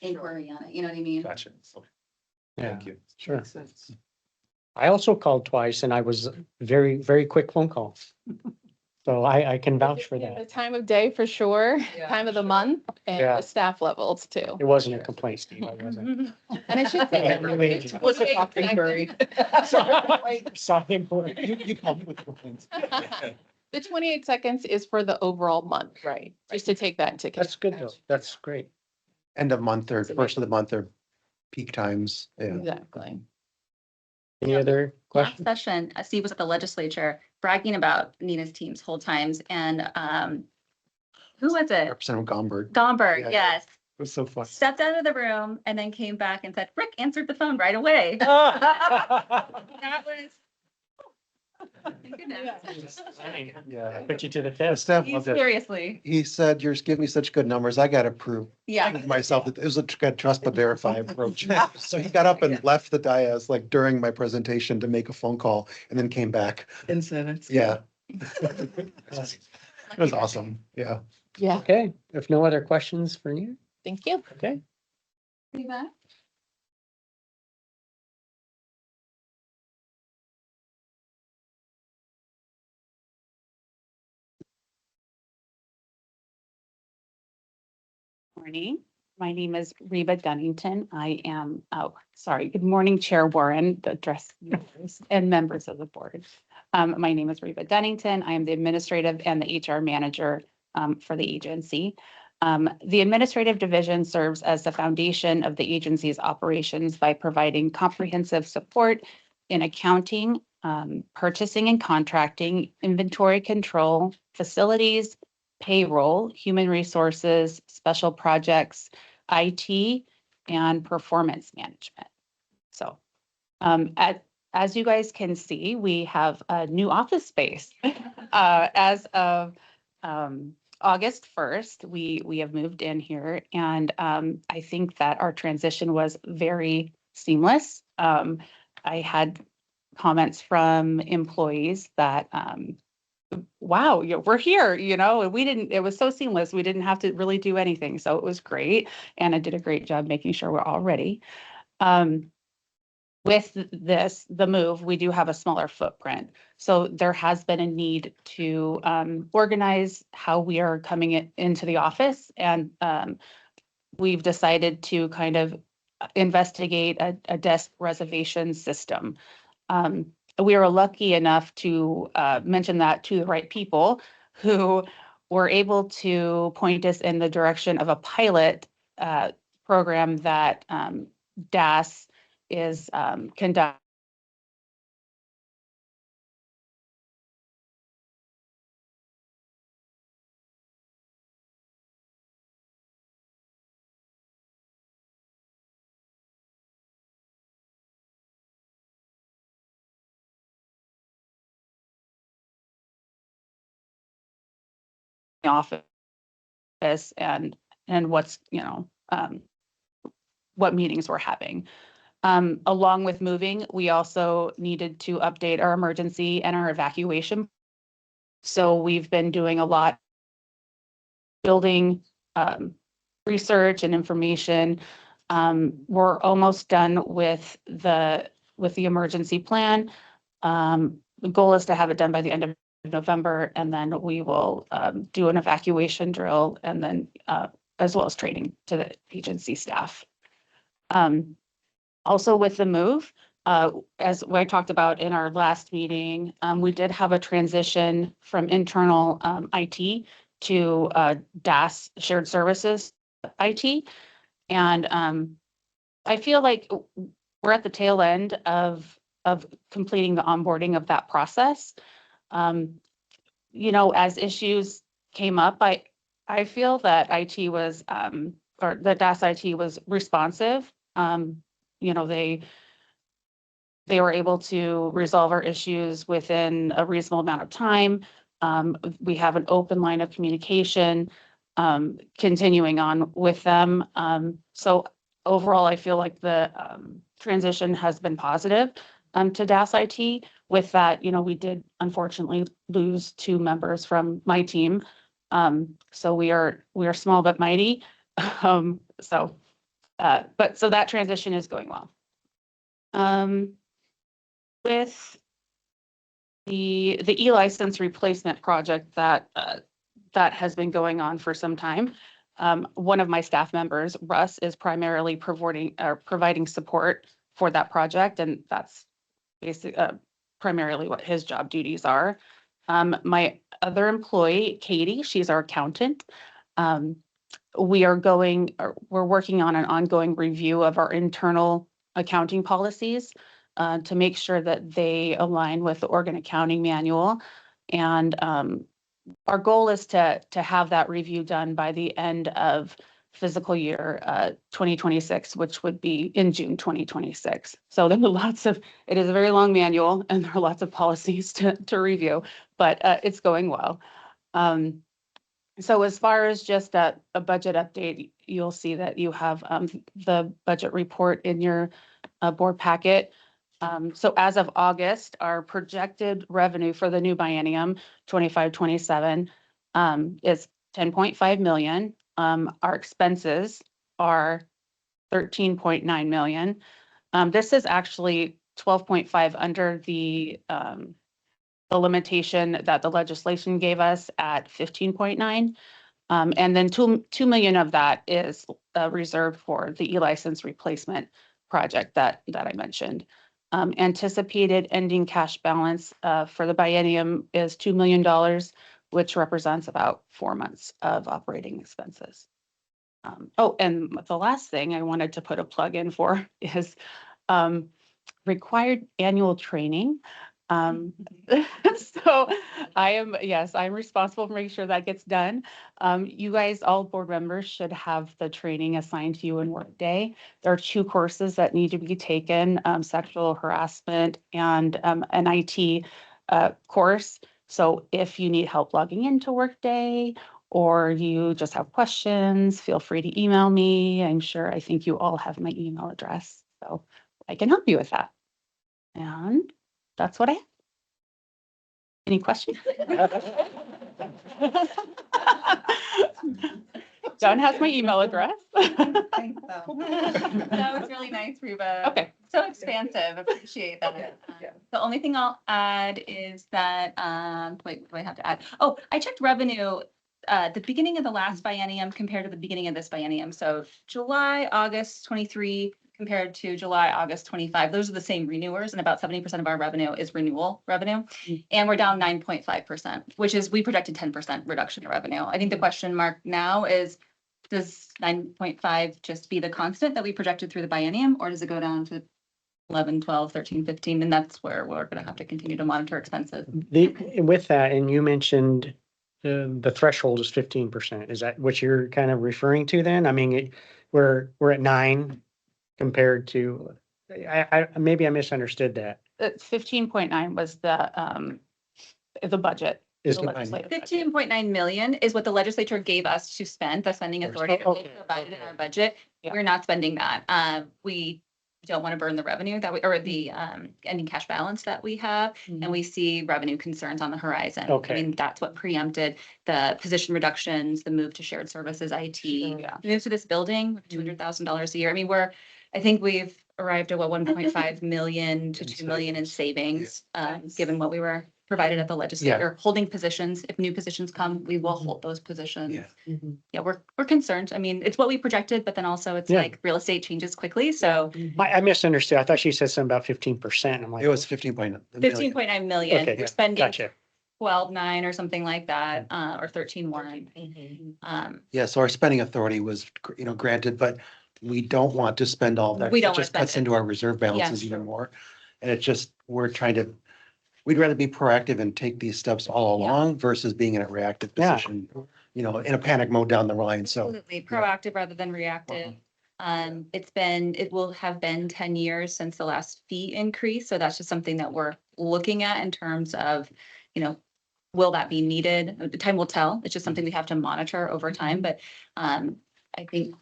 S9: inquiry on it. You know what I mean?
S5: Gotcha. Okay.
S1: Yeah,
S5: Thank you.
S1: sure. I also called twice and I was very, very quick phone calls. So I can vouch for
S14: The
S1: that.
S14: time of day for sure, time of the month, and
S1: Yeah.
S14: the staff levels too.
S1: It wasn't a complaint, Steve. I wasn't.
S14: And I should say.
S1: New agent.
S14: Was a soft inquiry.
S1: Soft inquiry.
S12: You called me with complaints.
S14: The 28 seconds is for the overall month, right? Just to take that into
S1: That's good though.
S14: consideration.
S1: That's great.
S12: End of month or first of the month or peak times. Yeah.
S14: Exactly.
S1: Any other
S9: Last
S1: questions?
S9: session, Steve was at the legislature bragging about Nina's teams whole times, and who was it?
S12: Representative Gomberg.
S9: Gomberg,
S12: Yeah.
S9: yes.
S12: It was so fun.
S9: Stepped out of the room and then came back and said, Rick answered the phone right away. That was. Thank goodness.
S12: Yeah.
S1: Put you to the
S12: The
S1: test.
S12: staff loved it.
S9: Seriously,
S12: He said, you're giving me such good numbers. I gotta prove
S9: yeah.
S12: myself that it was a trust but verify approach. So he got up and left the dais like during my presentation to make a phone call and then came back.
S8: Incentives.
S12: Yeah. It was awesome. Yeah.
S14: Yeah,
S1: Okay, if no other questions for you,
S14: thank you.
S1: okay.
S9: See that?
S10: Morning. My name is Reba Dunnington. I am, good morning, Chair Warren, the address and members of the board. My name is Reba Dunnington. I am the administrative and the HR manager for the agency. The administrative division serves as the foundation of the agency's operations by providing comprehensive support in accounting, purchasing and contracting, inventory control, facilities, payroll, human resources, special projects,
S15: IT, and performance management. So as you guys can see, we have a new office space. As of August 1st, we have moved in here, and I think that our transition was very seamless. I had comments from employees that wow, we're here, it was so seamless. We didn't have to really do anything. So it was great. Anna did a great job making sure we're all ready. With the move, we do have a smaller footprint. So there has been a need to organize how we are coming into the office. And we've decided to kind of investigate a desk reservation system. We are lucky enough to mention that to the right people who were able to point us in the direction of a pilot program that DAS is conducting. Office and what's what meetings we're having. Along with moving, we also needed to update our emergency and our evacuation. So we've been doing a lot building research and information. We're almost done with the emergency plan. The goal is to have it done by the end of November, and then we will do an evacuation drill, and then as well as training to the agency staff. Also with the move, as I talked about in our last meeting, we did have a transition from internal IT to DAS shared services IT. And I feel like we're at the tail end of completing the onboarding of that process. As issues came up, I feel that IT was, or the DAS IT was responsive. They were able to resolve our issues within a reasonable amount of time. We have an open line of communication, continuing on with them. So overall, I feel like the transition has been positive to DAS IT. With that, we did unfortunately lose 2 members from my team. So we are small but mighty. So that transition is going well. With the e-license replacement project that has been going on for some time, one of my staff members, Russ, is primarily providing support for that project, and that's basically primarily what his job duties are. My other employee, Katie, she's our accountant. We're working on an ongoing review of our internal accounting policies to make sure that they align with the Oregon Accounting Manual. And our goal is to have that review done by the end of fiscal year 2026, which would be in June 2026. So there are it is a very long manual, and there are lots of policies to review, but it's going well. So as far as just a budget update, you'll see that you have the budget report in your board packet. So as of August, our projected revenue for the new biennium 25-27 is 10.5 million. Our expenses are 13.9 million. This is actually 12.5 under the limitation that the legislation gave us at 15.9. And then 2 million of that is reserved for the e-license replacement project that I mentioned. Anticipated ending cash balance for the biennium is $2 million, which represents about 4 months of operating expenses. And the last thing I wanted to put a plug in for is required annual training. So yes, I'm responsible for making sure that gets done. You guys, all board members should have the training assigned to you in Workday. There are 2 courses that need to be taken, sexual harassment and an IT course. So if you need help logging into Workday or you just have questions, feel free to email me. I think you all have my email address, so I can help you with that. And that's what I have. Any questions? John has my email address.
S9: Thanks, though. That was really nice, Reba.
S15: Okay.
S9: So expansive, appreciate that. The only thing I'll add is that, wait, what do I have to add? Oh, I checked revenue, the beginning of the last biennium compared to the beginning of this biennium. So July, August 23 compared to July, August 25. Those are the same renewers, and about 70% of our revenue is renewal revenue. And we're down 9.5%, which is, we projected 10% reduction in revenue. I think the question mark now is, does 9.5 just be the constant that we projected through the biennium, or does it go down to 11, 12, 13, 15? And that's where we're going to have to continue to monitor expenses.
S1: With that, and you mentioned the threshold is 15%. Is that what you're kind of referring to then? I mean, we're at 9 compared to, maybe I misunderstood that.
S15: 15.9 was the budget.
S1: Is
S15: the
S1: the
S15: legislative budget.
S9: 15.9 million is what the legislature gave us to spend, the spending authority that they provided in our budget.
S15: Yeah.
S9: We're not spending that. We don't want to burn the revenue that we, or the ending cash balance that we have. And we see revenue concerns on the horizon.
S1: Okay.
S9: I mean, that's what preempted the position reductions, the move to shared services, IT.
S15: Yeah.
S9: The move to this building, $200,000 a year. I mean, I think we've arrived at what, 1.5 million to 2 million in savings, given what we were provided at the legislature, holding positions. If new positions come, we will hold those positions. Yeah, we're concerned. I mean, it's what we projected, but then also it's like real estate changes quickly. So
S1: I misunderstood. I thought she said something about 15%. I'm like,
S12: It was 15.9.
S9: 15.9 million,
S1: Okay,
S9: we're spending
S1: gotcha.
S9: 12.9 or something like that, or 13.1.
S12: Yeah, so our spending authority was, granted, but we don't want to spend all that.
S9: We don't
S12: It
S9: wanna
S12: just
S9: spend
S12: cuts
S9: it.
S12: into our reserve balances even more. And it's just, we'd rather be proactive and take these steps all along versus being in a reactive
S1: Yeah.
S12: position, in a panic mode down the line. So
S9: Absolutely, proactive rather than reactive. It will have been 10 years since the last fee increase. So that's just something that we're looking at in terms of, will that be needed? Time will tell. It's just something we have to monitor over time. But I think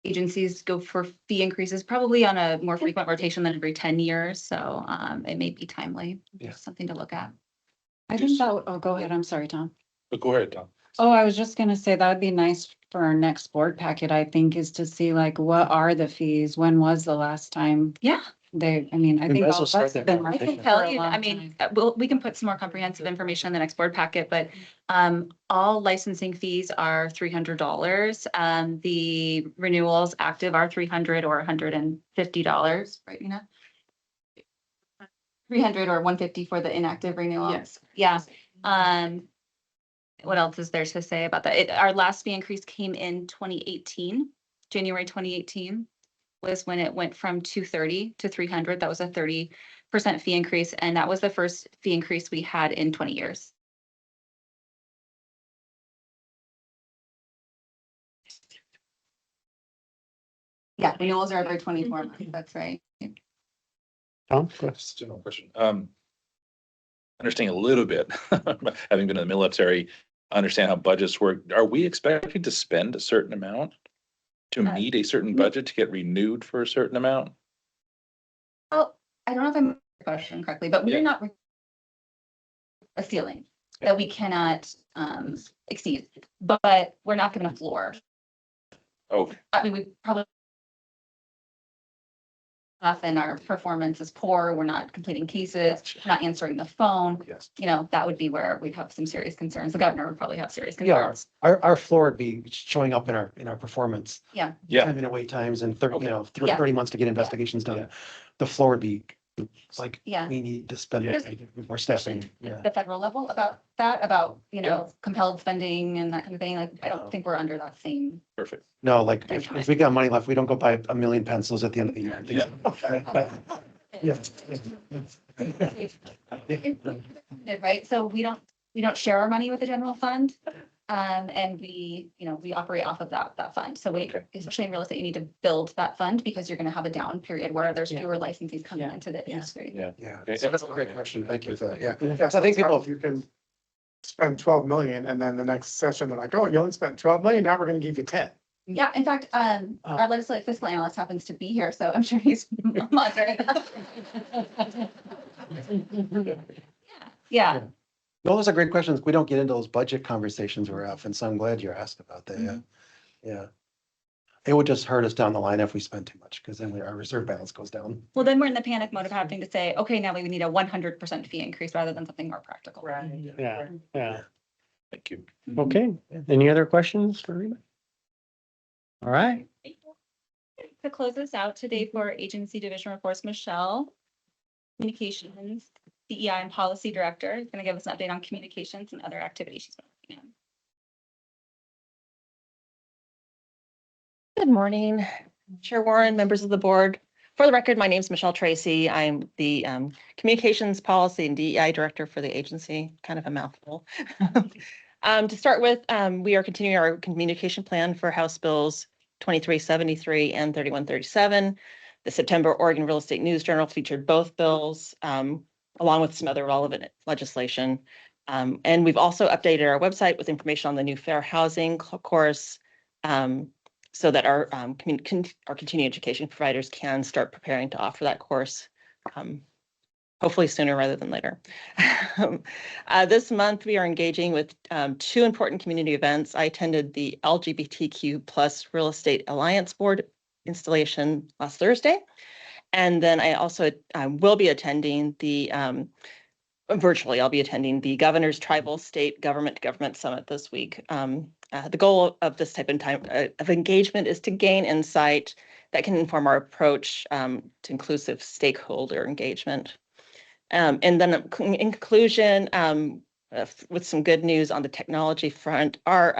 S9: agencies go for fee increases probably on a more frequent rotation than every 10 years. So it may be timely.
S12: Yeah.
S9: Something to look at.
S10: I think that, oh, go ahead. I'm sorry, Tom.
S5: But go ahead, Tom.
S10: Oh, I was just gonna say that would be nice for our next board packet, I think, is to see like, what are the fees? When was the last time
S9: Yeah.
S10: I think
S12: might
S10: all
S12: as well
S10: of us
S12: start
S10: have
S12: that
S10: been.
S9: I
S12: conversation.
S9: can tell you, I mean, we can put some more comprehensive information in the next board packet, but all licensing fees are $300. The renewals active are $300 or $150, right, Nina? 300 or 150 for the inactive renewal.
S15: Yes.
S9: Yeah. What else is there to say about that? Our last fee increase came in 2018, January 2018. Was when it went from 230 to 300. That was a 30% fee increase. And that was the first fee increase we had in 20 years. Yeah, renewals are every 24 months. That's right.
S1: Tom? Go ahead.
S5: Just a general question. Understanding a little bit, having been in the military, understand how budgets work. Are we expected to spend a certain amount to meet a certain budget to get renewed for a certain amount?
S9: Oh, I don't know if I'm answering the question correctly, but we're not a ceiling that we cannot exceed, but we're not given a floor.
S5: Okay.
S9: I mean, we probably often our performance is poor, we're not completing cases, not answering the phone.
S5: Yes.
S9: That would be where we'd have some serious concerns. The governor would probably have serious
S12: Yeah,
S9: concerns.
S12: our floor would be showing up in our performance.
S9: Yeah.
S5: Yeah.
S12: Time and wait times and 30,
S5: Okay.
S12: 30 months to get investigations done. The floor would be like,
S9: Yeah.
S12: we need to spend more staffing. Yeah.
S9: The federal level about that, compelled spending and that kind of thing. Like, I don't think we're under that same.
S5: Perfect.
S12: No, like if we got money left, we don't go buy 1 million pencils at the end of the year.
S5: Yeah.
S12: But
S9: Right, so we don't share our money with the general fund. And we operate off of that fund. So especially in real estate, you need to build that fund because you're gonna have a down period where there's fewer licensees coming into the industry.
S12: Yeah, that's a great question. Thank you for that. Yeah.
S6: Yeah,
S12: So I think people,
S6: you can spend 12 million and then the next session, they're like, oh, you only spent 12 million, now we're gonna give you 10.
S9: Yeah, in fact, our legislative fiscal analyst happens to be here, so I'm sure he's monitoring that. Yeah.
S12: no, those are great questions. We don't get into those budget conversations very often, so I'm glad you asked about that. Yeah. Yeah. It would just hurt us down the line if we spend too much, because then our reserve balance goes down.
S9: Well, then we're in the panic mode of having to say, okay, now we need a 100% fee increase rather than something more practical.
S1: Yeah, yeah.
S13: Thank you.
S1: Okay, any other questions for Reba? All right,
S9: To close this out today for agency division reports, Michelle, communications, DEI and policy director, is going to give us an update on communications and other activities she's been working on.
S16: Good morning, Chair Warren, members of the board. For the record, my name is Michelle Tracy. I'm the Communications Policy and DEI Director for the agency, kind of a mouthful. To start with, we are continuing our communication plan for House Bills 2373 and 3137. The September Oregon Real Estate News Journal featured both bills, along with some other relevant legislation. And we've also updated our website with information on the new fair housing course, so that our continuing education providers can start preparing to offer that course, hopefully sooner rather than later. This month, we are engaging with two important community events. I attended the LGBTQ+ Real Estate Alliance Board installation last Thursday. And then I also will be attending the, virtually, I'll be attending the Governor's Tribal State Government to Government Summit this week. The goal of this type of engagement is to gain insight that can inform our approach to inclusive stakeholder engagement. And then in conclusion, with some good news on the technology front, our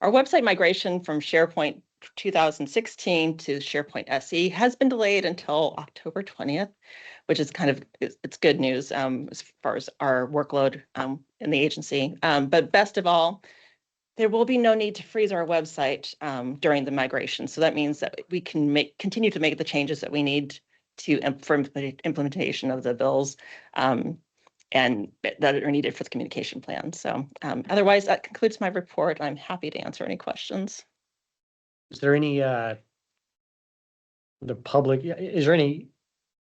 S16: website migration from SharePoint 2016 to SharePoint SE has been delayed until October 20th, which is it's good news as far as our workload in the agency. But best of all, there will be no need to freeze our website during the migration. So that means that we can continue to make the changes that we need for implementation of the bills and that are needed for the communication plan. So otherwise, that concludes my report. I'm happy to answer any questions.
S1: is there any, is there anything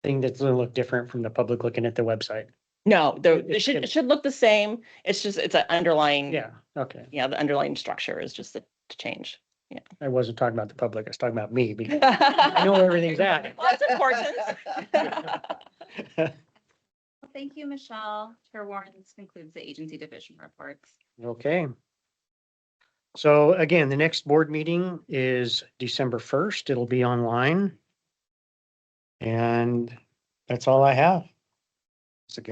S1: that's gonna look different from the public looking at the website?
S16: No, it should look the same. It's an underlying.
S1: Yeah, okay.
S16: Yeah, the underlying structure is just the change. Yeah.
S1: I wasn't talking about the public, I was talking about me, because I know where everything's at.
S16: Well, that's important.
S9: Thank you, Michelle. Chair Warren, this concludes the agency division reports.
S1: Okay. So again, the next board meeting is December 1st. It'll be online. And that's all I have.
S12: It's a good-